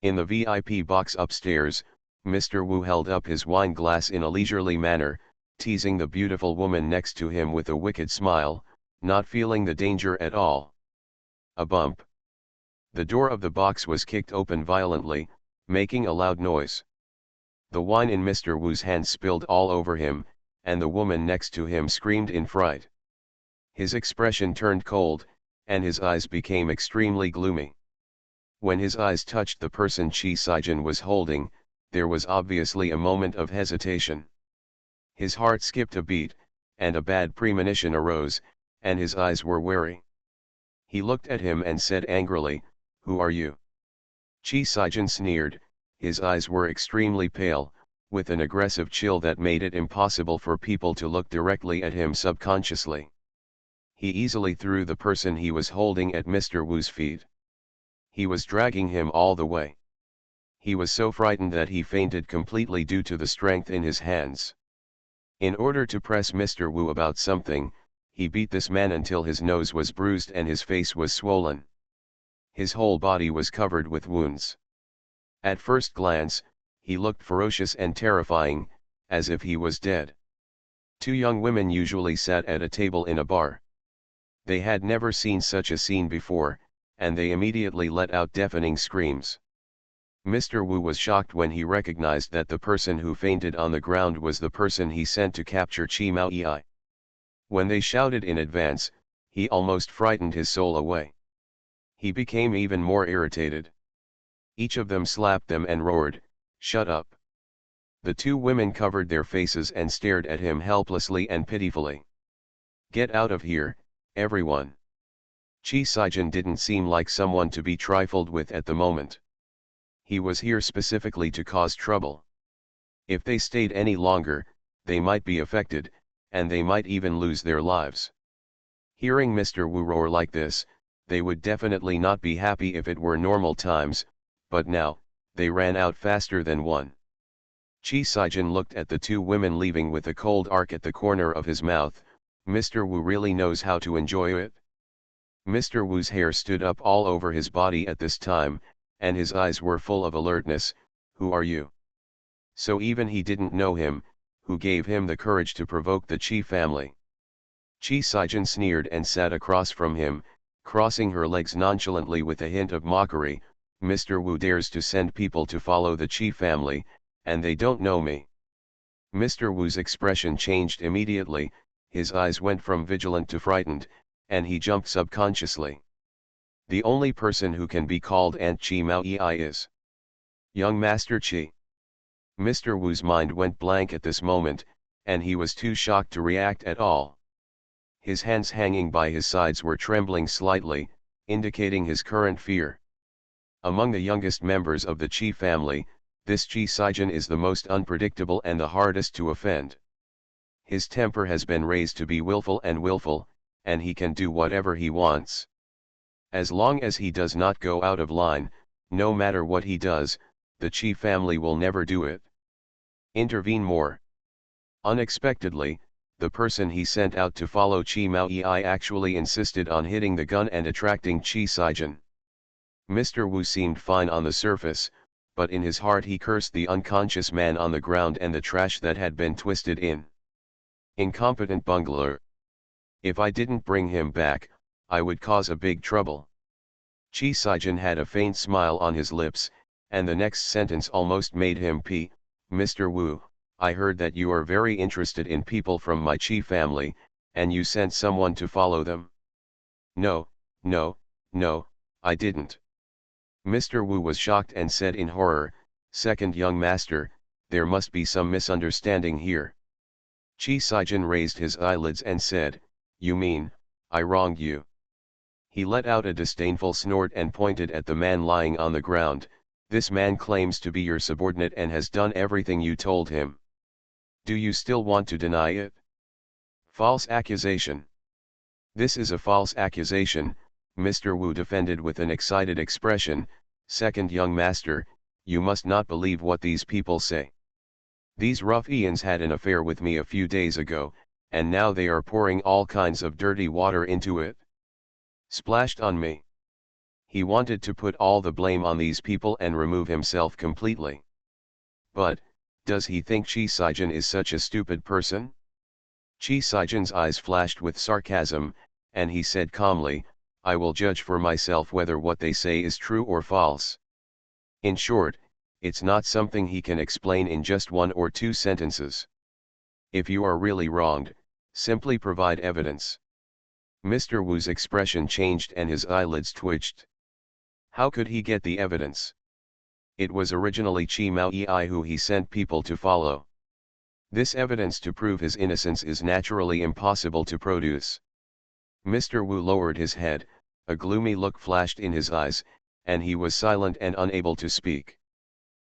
In the VIP box upstairs, Mr. Wu held up his wine glass in a leisurely manner, teasing the beautiful woman next to him with a wicked smile, not feeling the danger at all. A bump. The door of the box was kicked open violently, making a loud noise. The wine in Mr. Wu's hand spilled all over him, and the woman next to him screamed in fright. His expression turned cold, and his eyes became extremely gloomy. When his eyes touched the person Chi Saijin was holding, there was obviously a moment of hesitation. His heart skipped a beat, and a bad premonition arose, and his eyes were wary. He looked at him and said angrily, "Who are you?" Chi Saijin sneered, his eyes were extremely pale, with an aggressive chill that made it impossible for people to look directly at him subconsciously. He easily threw the person he was holding at Mr. Wu's feet. He was dragging him all the way. He was so frightened that he fainted completely due to the strength in his hands. In order to press Mr. Wu about something, he beat this man until his nose was bruised and his face was swollen. His whole body was covered with wounds. At first glance, he looked ferocious and terrifying, as if he was dead. Two young women usually sat at a table in a bar. They had never seen such a scene before, and they immediately let out deafening screams. Mr. Wu was shocked when he recognized that the person who fainted on the ground was the person he sent to capture Chi Mao Yi. When they shouted in advance, he almost frightened his soul away. He became even more irritated. Each of them slapped them and roared, "Shut up!" The two women covered their faces and stared at him helplessly and pitifully. "Get out of here, everyone!" Chi Saijin didn't seem like someone to be trifled with at the moment. He was here specifically to cause trouble. If they stayed any longer, they might be affected, and they might even lose their lives. Hearing Mr. Wu roar like this, they would definitely not be happy if it were normal times, but now, they ran out faster than one. Chi Saijin looked at the two women leaving with a cold arc at the corner of his mouth. Mr. Wu really knows how to enjoy it. Mr. Wu's hair stood up all over his body at this time, and his eyes were full of alertness. "Who are you?" So even he didn't know him, who gave him the courage to provoke the Chi family. Chi Saijin sneered and sat across from him, crossing her legs nonchalantly with a hint of mockery. "Mr. Wu dares to send people to follow the Chi family, and they don't know me." Mr. Wu's expression changed immediately, his eyes went from vigilant to frightened, and he jumped subconsciously. The only person who can be called Aunt Chi Mao Yi is young Master Chi. Mr. Wu's mind went blank at this moment, and he was too shocked to react at all. His hands hanging by his sides were trembling slightly, indicating his current fear. Among the youngest members of the Chi family, this Chi Saijin is the most unpredictable and the hardest to offend. His temper has been raised to be willful, and he can do whatever he wants. As long as he does not go out of line, no matter what he does, the Chi family will never do it. Intervene more. Unexpectedly, the person he sent out to follow Chi Mao Yi actually insisted on hitting the gun and attracting Chi Saijin. Mr. Wu seemed fine on the surface, but in his heart he cursed the unconscious man on the ground and the trash that had been twisted in. Incompetent bungler. If I didn't bring him back, I would cause a big trouble. Chi Saijin had a faint smile on his lips, and the next sentence almost made him pee. "Mr. Wu, I heard that you are very interested in people from my Chi family, and you sent someone to follow them." "No, no, no, I didn't." Mr. Wu was shocked and said in horror, "Second young master, there must be some misunderstanding here." Chi Saijin raised his eyelids and said, "You mean, I wronged you?" He let out a disdainful snort and pointed at the man lying on the ground. "This man claims to be your subordinate and has done everything you told him. Do you still want to deny it?" "False accusation." "This is a false accusation," Mr. Wu defended with an excited expression. "Second young master, you must not believe what these people say. These ruffians had an affair with me a few days ago, and now they are pouring all kinds of dirty water into it. Splashed on me. He wanted to put all the blame on these people and remove himself completely. But, does he think Chi Sijin is such a stupid person? Chi Sijin's eyes flashed with sarcasm, and he said calmly, I will judge for myself whether what they say is true or false. In short, it's not something he can explain in just 1 or 2 sentences. If you are really wronged, simply provide evidence. Mr. Wu's expression changed and his eyelids twitched. How could he get the evidence? It was originally Chi Mao Yi who he sent people to follow. This evidence to prove his innocence is naturally impossible to produce. Mr. Wu lowered his head, a gloomy look flashed in his eyes, and he was silent and unable to speak.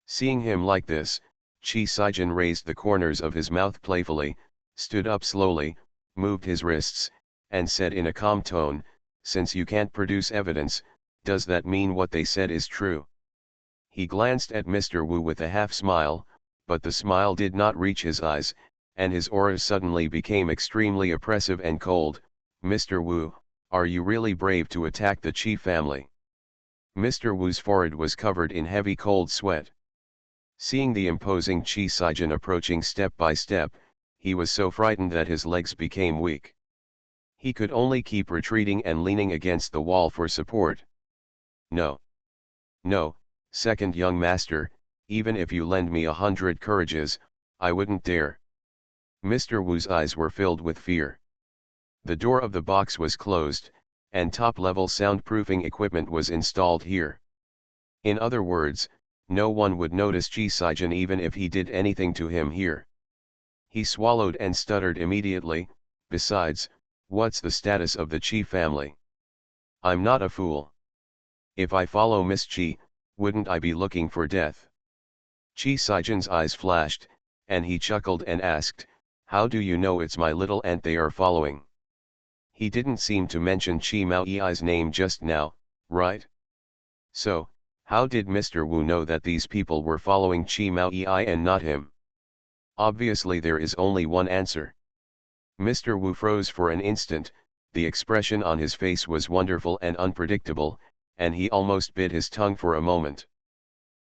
Seeing him like this, Chi Sijin raised the corners of his mouth playfully, stood up slowly, moved his wrists, and said in a calm tone, since you can't produce evidence, does that mean what they said is true? He glanced at Mr. Wu with a half-smile, but the smile did not reach his eyes, and his aura suddenly became extremely oppressive and cold. Mr. Wu, are you really brave to attack the Chi family? Mr. Wu's forehead was covered in heavy cold sweat. Seeing the imposing Chi Sijin approaching step by step, he was so frightened that his legs became weak. He could only keep retreating and leaning against the wall for support. No. No, second young master, even if you lend me 100 courages, I wouldn't dare. Mr. Wu's eyes were filled with fear. The door of the box was closed, and top-level soundproofing equipment was installed here. In other words, no one would notice Chi Sijin even if he did anything to him here. He swallowed and stuttered immediately, besides, what's the status of the Chi family? I'm not a fool. If I follow Miss Chi, wouldn't I be looking for death? Chi Sijin's eyes flashed, and he chuckled and asked, how do you know it's my little aunt they are following? He didn't seem to mention Chi Mao Yi's name just now, right? So, how did Mr. Wu know that these people were following Chi Mao Yi and not him? Obviously there is only one answer. Mr. Wu froze for an instant, the expression on his face was wonderful and unpredictable, and he almost bit his tongue for a moment.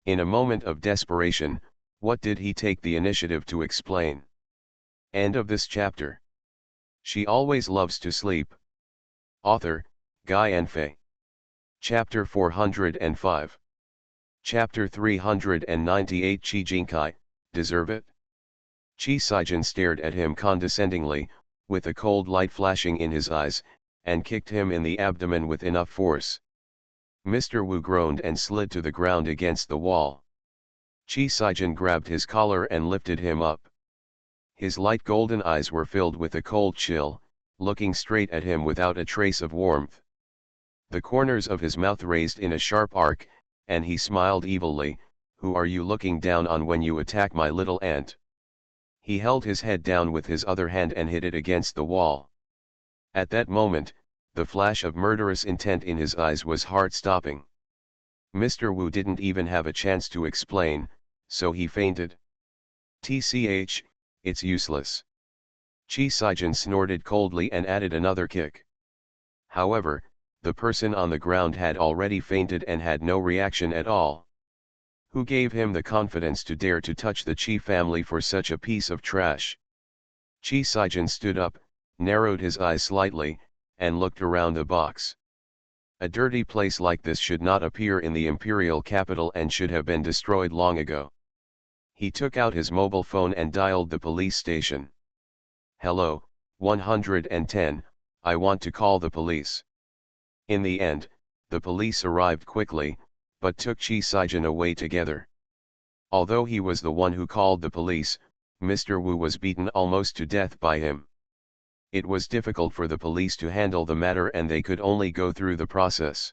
In a moment of desperation, what did he take the initiative to explain? End of this chapter. She always loves to sleep. Author, Guy and Fei. Chapter 405. Chapter 398 Chi Jinkai, deserve it? Chi Sijin stared at him condescendingly, with a cold light flashing in his eyes, and kicked him in the abdomen with enough force. Mr. Wu groaned and slid to the ground against the wall. Chi Sijin grabbed his collar and lifted him up. His light golden eyes were filled with a cold chill, looking straight at him without a trace of warmth. The corners of his mouth raised in a sharp arc, and he smiled evilly, who are you looking down on when you attack my little aunt? He held his head down with his other hand and hit it against the wall. At that moment, the flash of murderous intent in his eyes was heart-stopping. Mr. Wu didn't even have a chance to explain, so he fainted. Tch, it's useless. Chi Sijin snorted coldly and added another kick. However, the person on the ground had already fainted and had no reaction at all. Who gave him the confidence to dare to touch the Chi family for such a piece of trash? Chi Sijin stood up, narrowed his eyes slightly, and looked around the box. A dirty place like this should not appear in the imperial capital and should have been destroyed long ago. He took out his mobile phone and dialed the police station. Hello, 110, I want to call the police. In the end, the police arrived quickly, but took Chi Sijin away together. Although he was the one who called the police, Mr. Wu was beaten almost to death by him. It was difficult for the police to handle the matter and they could only go through the process.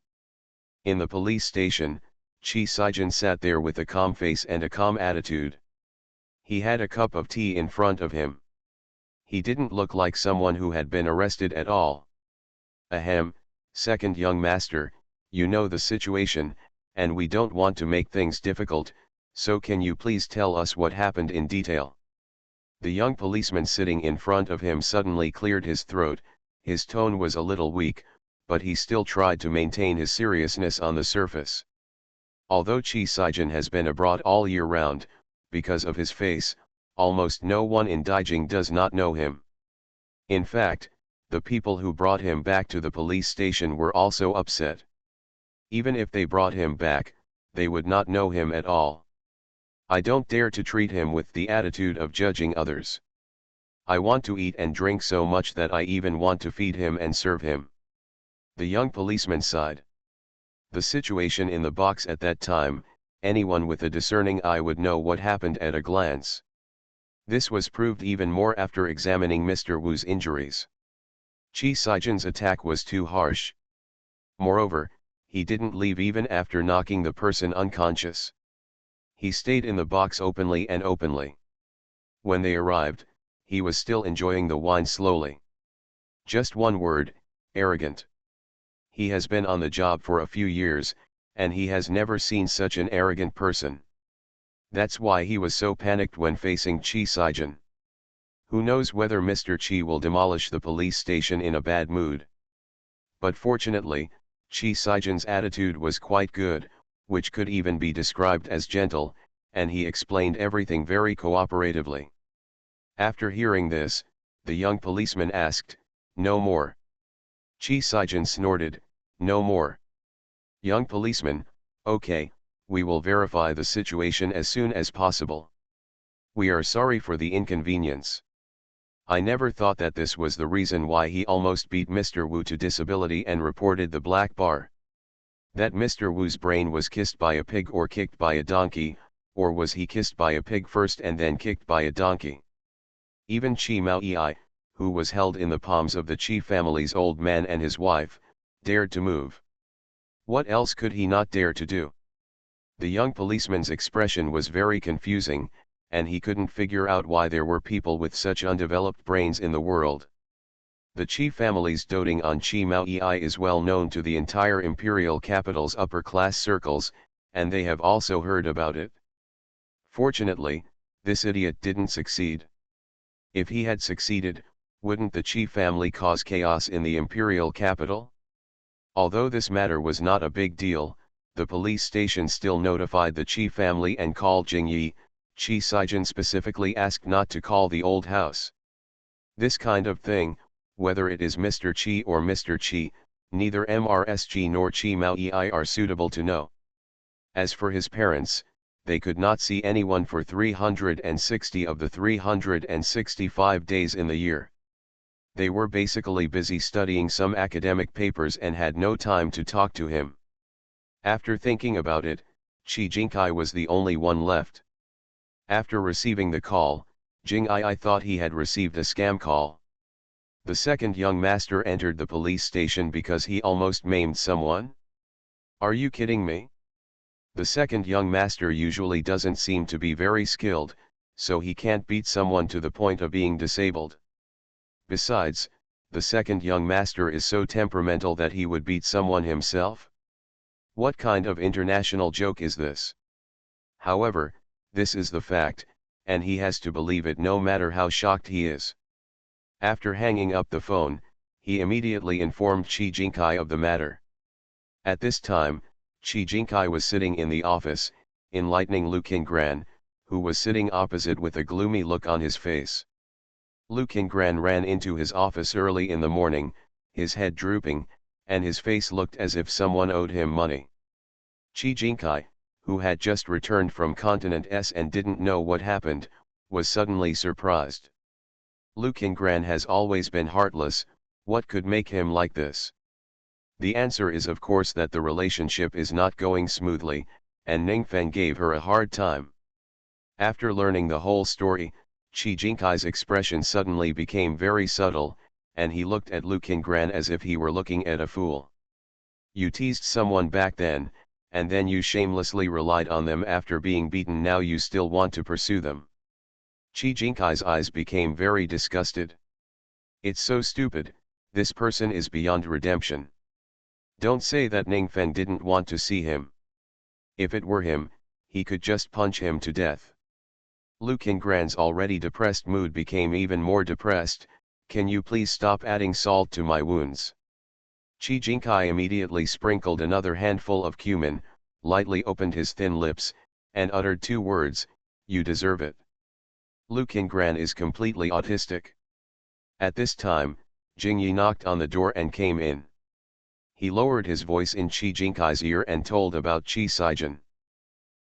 In the police station, Chi Sijin sat there with a calm face and a calm attitude. He had a cup of tea in front of him. He didn't look like someone who had been arrested at all. Ahem, second young master, you know the situation, and we don't want to make things difficult, so can you please tell us what happened in detail? The young policeman sitting in front of him suddenly cleared his throat. His tone was a little weak, but he still tried to maintain his seriousness on the surface. Although Chi Saijin has been abroad all year round, because of his face, almost no one in Daijing does not know him. In fact, the people who brought him back to the police station were also upset. Even if they brought him back, they would not know him at all. I don't dare to treat him with the attitude of judging others. I want to eat and drink so much that I even want to feed him and serve him. The young policeman sighed. The situation in the box at that time, anyone with a discerning eye would know what happened at a glance. This was proved even more after examining Mr. Wu's injuries. Chi Saijin's attack was too harsh. Moreover, he didn't leave even after knocking the person unconscious. He stayed in the box openly and openly. When they arrived, he was still enjoying the wine slowly. Just one word, arrogant. He has been on the job for a few years, and he has never seen such an arrogant person. That's why he was so panicked when facing Chi Saijin. Who knows whether Mr. Chi will demolish the police station in a bad mood. But fortunately, Chi Saijin's attitude was quite good, which could even be described as gentle, and he explained everything very cooperatively. After hearing this, the young policeman asked, "No more?" Chi Saijin snorted, "No more." Young policeman, "Okay, we will verify the situation as soon as possible. We are sorry for the inconvenience. I never thought that this was the reason why he almost beat Mr. Wu to disability and reported the black bar. That Mr. Wu's brain was kissed by a pig or kicked by a donkey, or was he kissed by a pig first and then kicked by a donkey? Even Chi Maoyi, who was held in the palms of the Chi family's old man and his wife, dared to move. What else could he not dare to do? The young policeman's expression was very confusing, and he couldn't figure out why there were people with such undeveloped brains in the world. The Chi family's doting on Chi Maoyi is well known to the entire imperial capital's upper-class circles, and they have also heard about it. Fortunately, this idiot didn't succeed. If he had succeeded, wouldn't the Chi family cause chaos in the imperial capital? Although this matter was not a big deal, the police station still notified the Chi family and called Jingyi. Chi Saijin specifically asked not to call the old house. This kind of thing, whether it is Mr. Chi or Mr. Chi, neither MRSG nor Chi Maoyi are suitable to know. As for his parents, they could not see anyone for 360 of the 365 days in the year. They were basically busy studying some academic papers and had no time to talk to him. After thinking about it, Chi Jinkai was the only one left. After receiving the call, Jing'ai thought he had received a scam call. The second young master entered the police station because he almost maimed someone? Are you kidding me? The second young master usually doesn't seem to be very skilled, so he can't beat someone to the point of being disabled. Besides, the second young master is so temperamental that he would beat someone himself? What kind of international joke is this? However, this is the fact, and he has to believe it no matter how shocked he is. After hanging up the phone, he immediately informed Chi Jinkai of the matter. At this time, Chi Jinkai was sitting in the office, enlightening Lu Qinggran, who was sitting opposite with a gloomy look on his face. Lu Qinggran ran into his office early in the morning, his head drooping, and his face looked as if someone owed him money. Chi Jinkai, who had just returned from Continent S and didn't know what happened, was suddenly surprised. Lu Qinggran has always been heartless, what could make him like this? The answer is of course that the relationship is not going smoothly, and Ningfeng gave her a hard time. After learning the whole story, Chi Jinkai's expression suddenly became very subtle, and he looked at Lu Qinggran as if he were looking at a fool. You teased someone back then, and then you shamelessly relied on them after being beaten. Now you still want to pursue them. Chi Jinkai's eyes became very disgusted. It's so stupid, this person is beyond redemption. Don't say that Ningfeng didn't want to see him. If it were him, he could just punch him to death. Lu Qingran's already depressed mood became even more depressed. Can you please stop adding salt to my wounds? Qi Jinkai immediately sprinkled another handful of cumin, lightly opened his thin lips, and uttered two words, "You deserve it." Lu Qingran is completely autistic. At this time, Jing Yi knocked on the door and came in. He lowered his voice in Qi Jinkai's ear and told about Qi Sijin.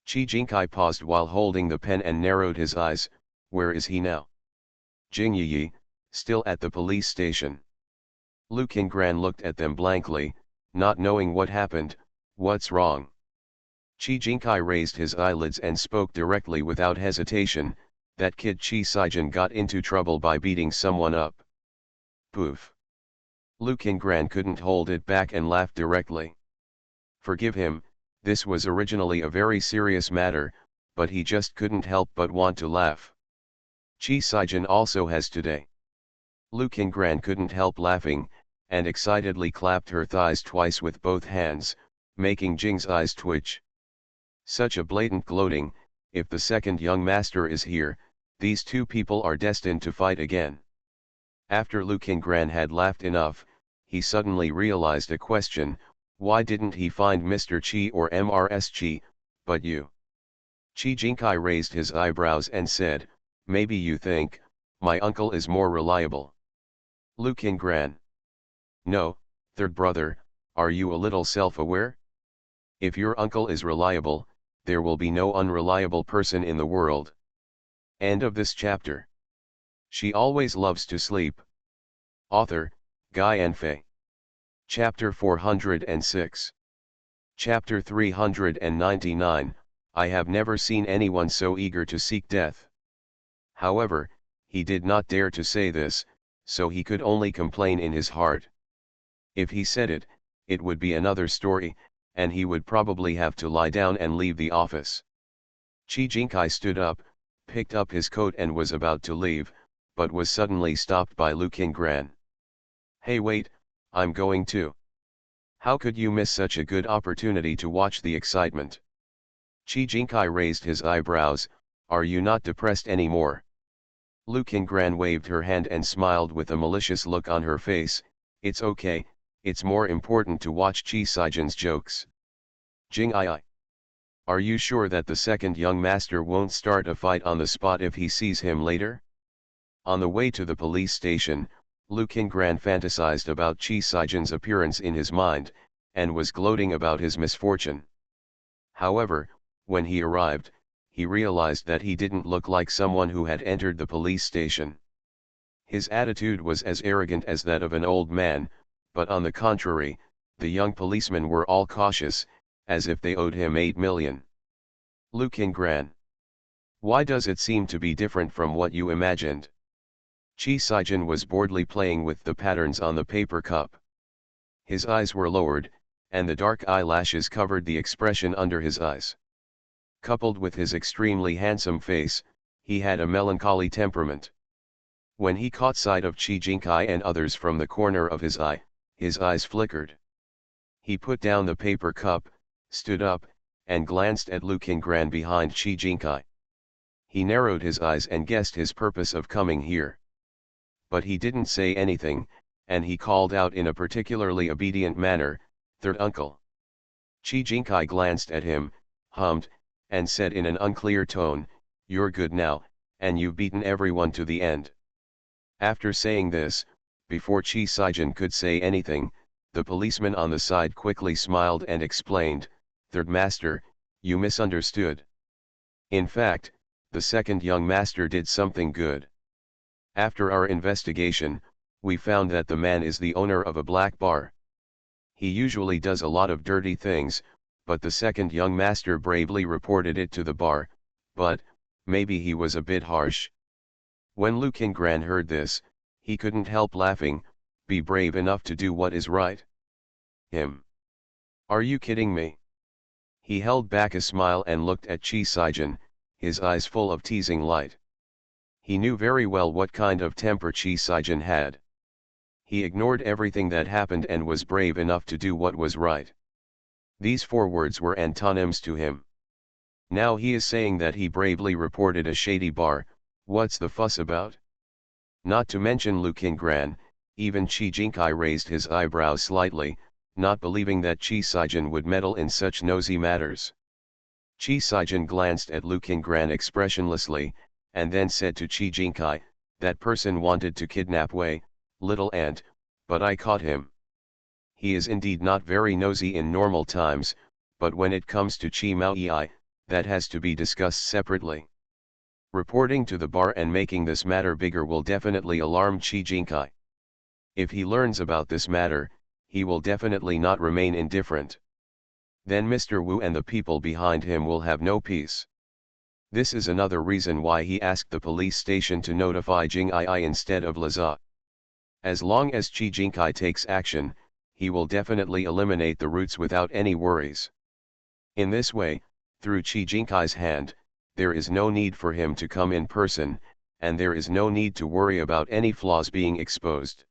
Qi Jinkai paused while holding the pen and narrowed his eyes. Where is he now? Jing Yi, still at the police station. Lu Qingran looked at them blankly, not knowing what happened. What's wrong? Qi Jinkai raised his eyelids and spoke directly without hesitation. That kid Qi Sijin got into trouble by beating someone up. Poof. Lu Qingran couldn't hold it back and laughed directly. Forgive him, this was originally a very serious matter, but he just couldn't help but want to laugh. Qi Sijin also has today. Lu Qingran couldn't help laughing, and excitedly clapped her thighs twice with both hands, making Jing's eyes twitch. Such a blatant gloating. If the second young master is here, these two people are destined to fight again. After Lu Qingran had laughed enough, he suddenly realized a question. Why didn't he find Mr. Qi or Mrs. Qi, but you? Qi Jinkai raised his eyebrows and said, maybe you think, my uncle is more reliable. Lu Qingran. No, third brother, are you a little self-aware? If your uncle is reliable, there will be no unreliable person in the world. End of this chapter. She always loves to sleep. Author, Guy Enfe. Chapter 406. Chapter 399, I have never seen anyone so eager to seek death. However, he did not dare to say this, so he could only complain in his heart. If he said it, it would be another story, and he would probably have to lie down and leave the office. Qi Jinkai stood up, picked up his coat and was about to leave, but was suddenly stopped by Lu Qingran. Hey wait, I'm going too. How could you miss such a good opportunity to watch the excitement? Qi Jinkai raised his eyebrows. Are you not depressed anymore? Lu Qingran waved her hand and smiled with a malicious look on her face. It's okay, it's more important to watch Qi Sijin's jokes. Jing Ai. Are you sure that the second young master won't start a fight on the spot if he sees him later? On the way to the police station, Lu Qingran fantasized about Qi Sijin's appearance in his mind, and was gloating about his misfortune. However, when he arrived, he realized that he didn't look like someone who had entered the police station. His attitude was as arrogant as that of an old man, but on the contrary, the young policemen were all cautious, as if they owed him 8 million. Lu Qingran. Why does it seem to be different from what you imagined? Qi Sijin was boredly playing with the patterns on the paper cup. His eyes were lowered, and the dark eyelashes covered the expression under his eyes. Coupled with his extremely handsome face, he had a melancholy temperament. When he caught sight of Qi Jinkai and others from the corner of his eyes flickered. He put down the paper cup, stood up, and glanced at Lu Qingran behind Qi Jinkai. He narrowed his eyes and guessed his purpose of coming here. But he didn't say anything, and he called out in a particularly obedient manner, "Third uncle." Qi Jinkai glanced at him, hummed, and said in an unclear tone, "You're good now, and you've beaten everyone to the end." After saying this, before Qi Sijin could say anything, the policeman on the side quickly smiled and explained, "Third master, you misunderstood. In fact, the second young master did something good. After our investigation, we found that the man is the owner of a black bar. He usually does a lot of dirty things, but the second young master bravely reported it to the bar, but, maybe he was a bit harsh." When Lu Qingran heard this, he couldn't help laughing. Be brave enough to do what is right? Him. Are you kidding me? He held back a smile and looked at Qi Sijin, his eyes full of teasing light. He knew very well what kind of temper Qi Sijin had. He ignored everything that happened and was brave enough to do what was right. These 4 words were antonyms to him. Now he is saying that he bravely reported a shady bar. What's the fuss about? Not to mention Lu Qingran, even Chi Jinkai raised his eyebrows slightly, not believing that Chi Sijin would meddle in such nosy matters. Chi Sijin glanced at Lu Qingran expressionlessly, and then said to Chi Jinkai, "That person wanted to kidnap Wei, little ant, but I caught him. He is indeed not very nosy in normal times, but when it comes to Chi Maoyi, that has to be discussed separately. Reporting to the bar and making this matter bigger will definitely alarm Chi Jinkai. If he learns about this matter, he will definitely not remain indifferent. Then Mr. Wu and the people behind him will have no peace. This is another reason why he asked the police station to notify Jing Ai instead of Laza. As long as Chi Jinkai takes action, he will definitely eliminate the roots without any worries. In this way, through Chi Jinkai's hand, there is no need for him to come in person, and there is no need to worry about any flaws being exposed."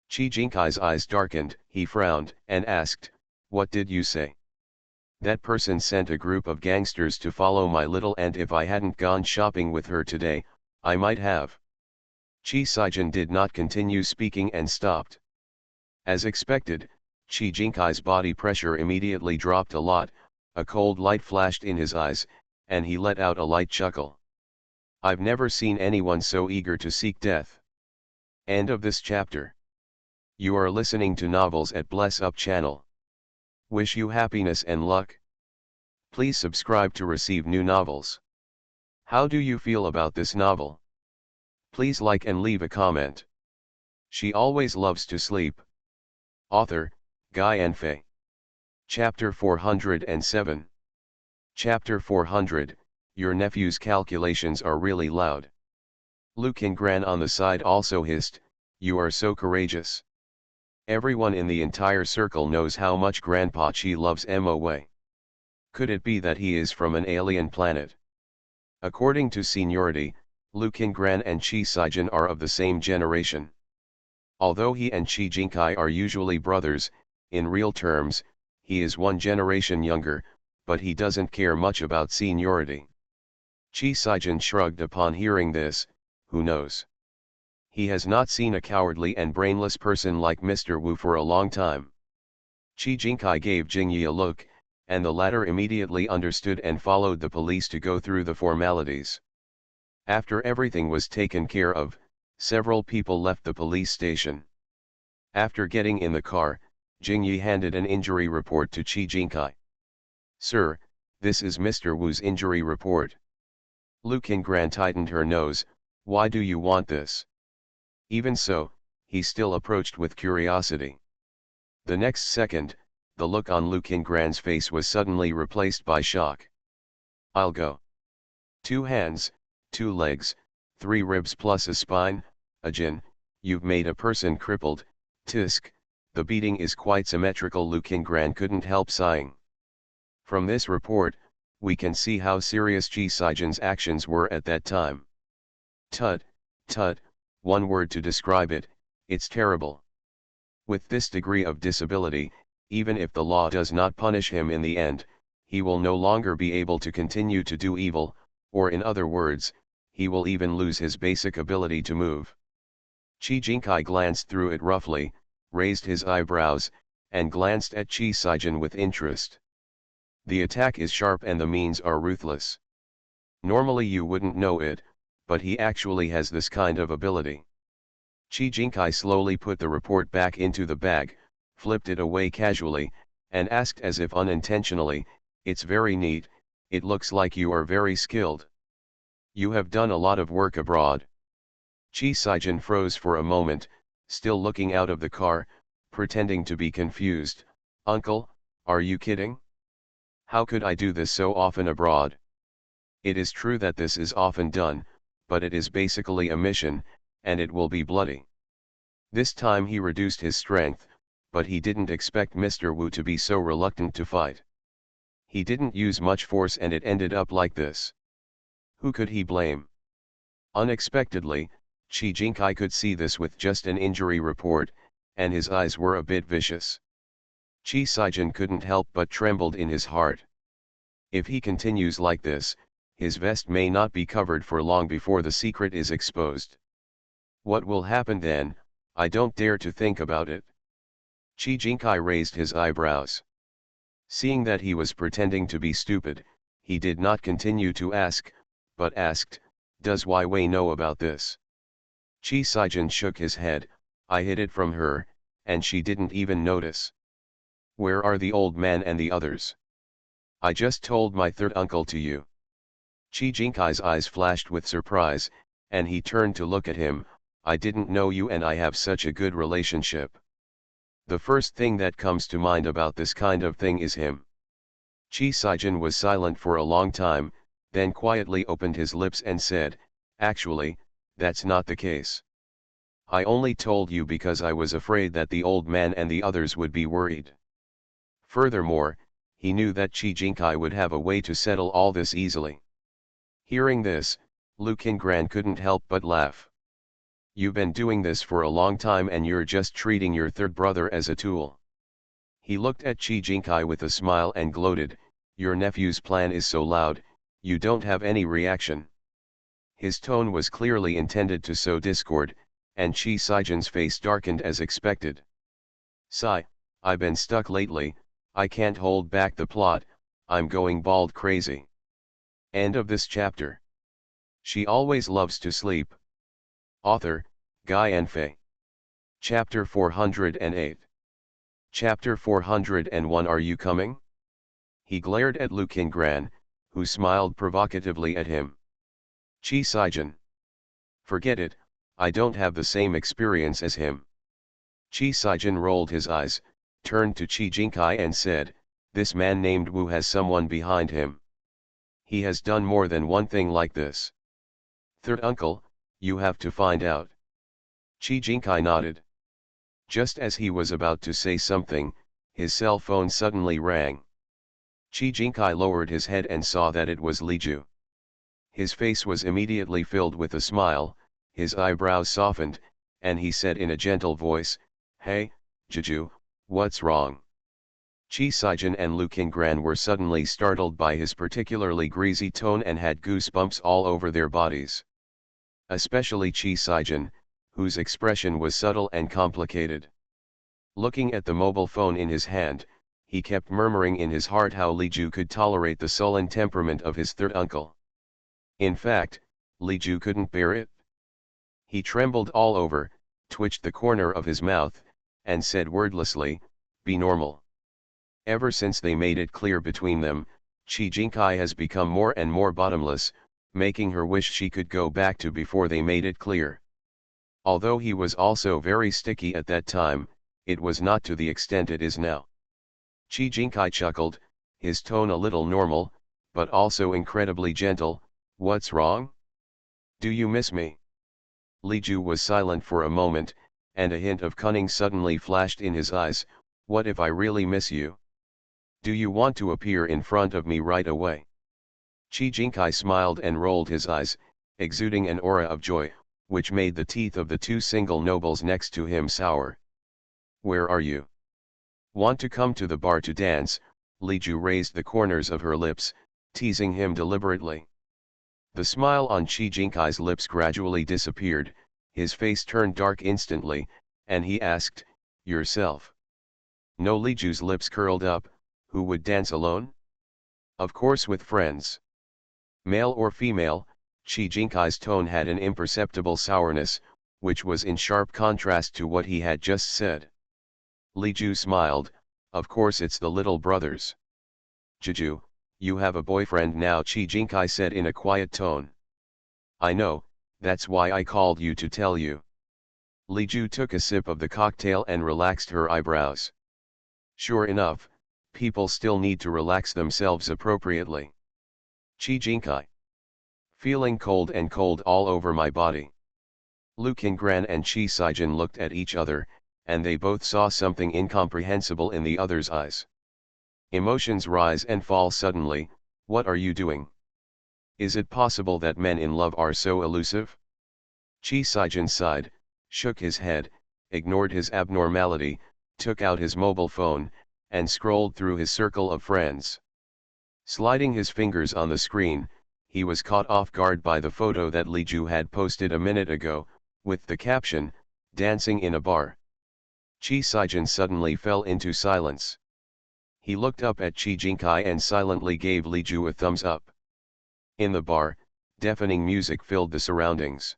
Chi Jinkai's eyes darkened, he frowned, and asked, "What did you say?" "That person sent a group of gangsters to follow my little aunt. If I hadn't gone shopping with her today, I might have." Chi Sijin did not continue speaking and stopped. As expected, Chi Jinkai's body pressure immediately dropped a lot, a cold light flashed in his eyes, and he let out a light chuckle. "I've never seen anyone so eager to seek death." End of this chapter. You are listening to Novels at Bless Up channel. Wish you happiness and luck. Please subscribe to receive new novels. How do you feel about this novel? Please like and leave a comment. She always loves to sleep. Author, Guy Anfei. Chapter 407. Chapter 400, Your nephew's calculations are really loud. Lu Qingran on the side also hissed, "You are so courageous. Everyone in the entire circle knows how much Grandpa Chi loves Mo Wei. Could it be that he is from an alien planet?" According to seniority, Lu Qingran and Chi Sijin are of the same generation. Although he and Chi Jinkai are usually brothers, in real terms, he is 1 generation younger, but he doesn't care much about seniority. Chi Sijin shrugged upon hearing this. Who knows? He has not seen a cowardly and brainless person like Mr. Wu for a long time. Chi Jinkai gave Jingyi a look, and the latter immediately understood and followed the police to go through the formalities. After everything was taken care of, several people left the police station. After getting in the car, Jingyi handed an injury report to Chi Jinkai. "Sir, this is Mr. Wu's injury report." Lu Qingran tightened her nose. "Why do you want this?" Even so, he still approached with curiosity. The next second, the look on Lu Qingran's face was suddenly replaced by shock. "I'll go. 2 hands, 2 legs, 3 ribs plus a spine, Ajin, you've made a person crippled, tisk, the beating is quite symmetrical." Lu Qingran couldn't help sighing. From this report, we can see how serious Chi Sijin's actions were at that time. Tut, tut, 1 word to describe it, it's terrible. With this degree of disability, even if the law does not punish him in the end, he will no longer be able to continue to do evil, or in other words, he will even lose his basic ability to move. Chi Jinkai glanced through it roughly, raised his eyebrows, and glanced at Chi Sijin with interest. The attack is sharp and the means are ruthless. Normally you wouldn't know it, but he actually has this kind of ability. Chi Jinkai slowly put the report back into the bag, flipped it away casually, and asked as if unintentionally, "It's very neat, it looks like you are very skilled. You have done a lot of work abroad." Chi Sijin froze for a moment, still looking out of the car, pretending to be confused. "Uncle, are you kidding? How could I do this so often abroad?" "It is true that this is often done, but it is basically a mission, and it will be bloody." This time he reduced his strength, but he didn't expect Mr. Wu to be so reluctant to fight. He didn't use much force and it ended up like this. Who could he blame? Unexpectedly, Chi Jinkai could see this with just an injury report, and his eyes were a bit vicious. Chi Saijin couldn't help but trembled in his heart. If he continues like this, his vest may not be covered for long before the secret is exposed. What will happen then? I don't dare to think about it. Chi Jinkai raised his eyebrows. Seeing that he was pretending to be stupid, he did not continue to ask, but asked, "Does Wei Wei know about this?" Chi Saijin shook his head. "I hid it from her, and she didn't even notice." "Where are the old man and the others?" "I just told my third uncle to you." Chi Jinkai's eyes flashed with surprise, and he turned to look at him. "I didn't know you and I have such a good relationship." The first thing that comes to mind about this kind of thing is him. Chi Saijin was silent for a long time, then quietly opened his lips and said, "Actually, that's not the case. I only told you because I was afraid that the old man and the others would be worried." Furthermore, he knew that Chi Jinkai would have a way to settle all this easily. Hearing this, Lu Qingran couldn't help but laugh. "You've been doing this for a long time and you're just treating your third brother as a tool." He looked at Chi Jinkai with a smile and gloated, "Your nephew's plan is so loud, you don't have any reaction." His tone was clearly intended to sow discord, and Chi Saijin's face darkened as expected. "Sai, I've been stuck lately, I can't hold back the plot, I'm going bald crazy." End of this chapter. She always loves to sleep. Author, Guy and Fei. Chapter 408. Chapter 401. Are you coming? He glared at Lu Qingran, who smiled provocatively at him. Chi Saijin. Forget it, I don't have the same experience as him. Chi Saijin rolled his eyes, turned to Chi Jinkai and said, "This man named Wu has someone behind him. He has done more than one thing like this." "Third uncle, you have to find out." Chi Jinkai nodded. Just as he was about to say something, his cell phone suddenly rang. Chi Jinkai lowered his head and saw that it was Li Ju. His face was immediately filled with a smile, his eyebrows softened, and he said in a gentle voice, "Hey, Juju, what's wrong?" Chi Saijin and Lu Qingran were suddenly startled by his particularly greasy tone and had goosebumps all over their bodies. Especially Chi Saijin, whose expression was subtle and complicated. Looking at the mobile phone in his hand, he kept murmuring in his heart how Li Ju could tolerate the sullen temperament of his third uncle. In fact, Li Ju couldn't bear it. He trembled all over, twitched the corner of his mouth, and said wordlessly, "Be normal." Ever since they made it clear between them, Chi Jinkai has become more and more bottomless, making her wish she could go back to before they made it clear. Although he was also very sticky at that time, it was not to the extent it is now. Chi Jinkai chuckled, his tone a little normal, but also incredibly gentle. "What's wrong? Do you miss me?" Li Ju was silent for a moment, and a hint of cunning suddenly flashed in his eyes. "What if I really miss you? Do you want to appear in front of me right away?" Chi Jinkai smiled and rolled his eyes, exuding an aura of joy, which made the teeth of the two single nobles next to him sour. "Where are you? Want to come to the bar to dance?" Li Ju raised the corners of her lips, teasing him deliberately. The smile on Chi Jinkai's lips gradually disappeared, his face turned dark instantly, and he asked, "Yourself?" No. Li Ju's lips curled up. "Who would dance alone?" "Of course with friends." Male or female, Chi Jinkai's tone had an imperceptible sourness, which was in sharp contrast to what he had just said. Li Ju smiled, "Of course it's the little brothers." "Juju, you have a boyfriend now," Chi Jinkai said in a quiet tone. "I know, that's why I called you to tell you." Li Ju took a sip of the cocktail and relaxed her eyebrows. Sure enough, people still need to relax themselves appropriately. Chi Jinkai. Feeling cold and cold all over my body. Lu Qingran and Chi Saijin looked at each other, and they both saw something incomprehensible in the other's eyes. Emotions rise and fall suddenly. "What are you doing? Is it possible that men in love are so elusive?" Chi Saijin sighed, shook his head, ignored his abnormality, took out his mobile phone, and scrolled through his circle of friends. Sliding his fingers on the screen, he was caught off guard by the photo that Li Ju had posted a minute ago, with the caption, "Dancing in a bar." Chi Saijin suddenly fell into silence. He looked up at Chi Jinkai and silently gave Li Ju a thumbs up. In the bar, deafening music filled the surroundings.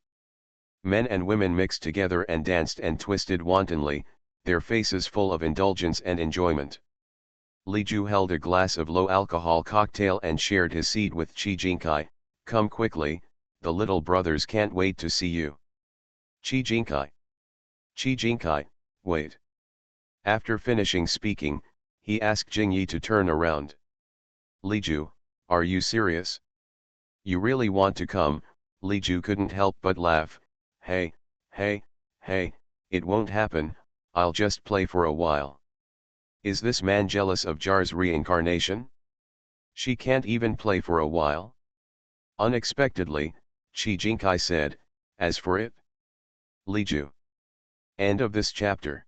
Men and women mixed together and danced and twisted wantonly, their faces full of indulgence and enjoyment. Li Ju held a glass of low-alcohol cocktail and shared his seat with Chi Jinkai. "Come quickly, the little brothers can't wait to see you." Chi Jinkai. Chi Jinkai, wait. After finishing speaking, he asked Jingyi to turn around. "Li Ju, are you serious? You really want to come?" Li Ju couldn't help but laugh. Hey, hey, it won't happen, I'll just play for a while." Is this man jealous of Jar's reincarnation? She can't even play for a while? Unexpectedly, Chi Jinkai said, "As for it, Li Ju." End of this chapter.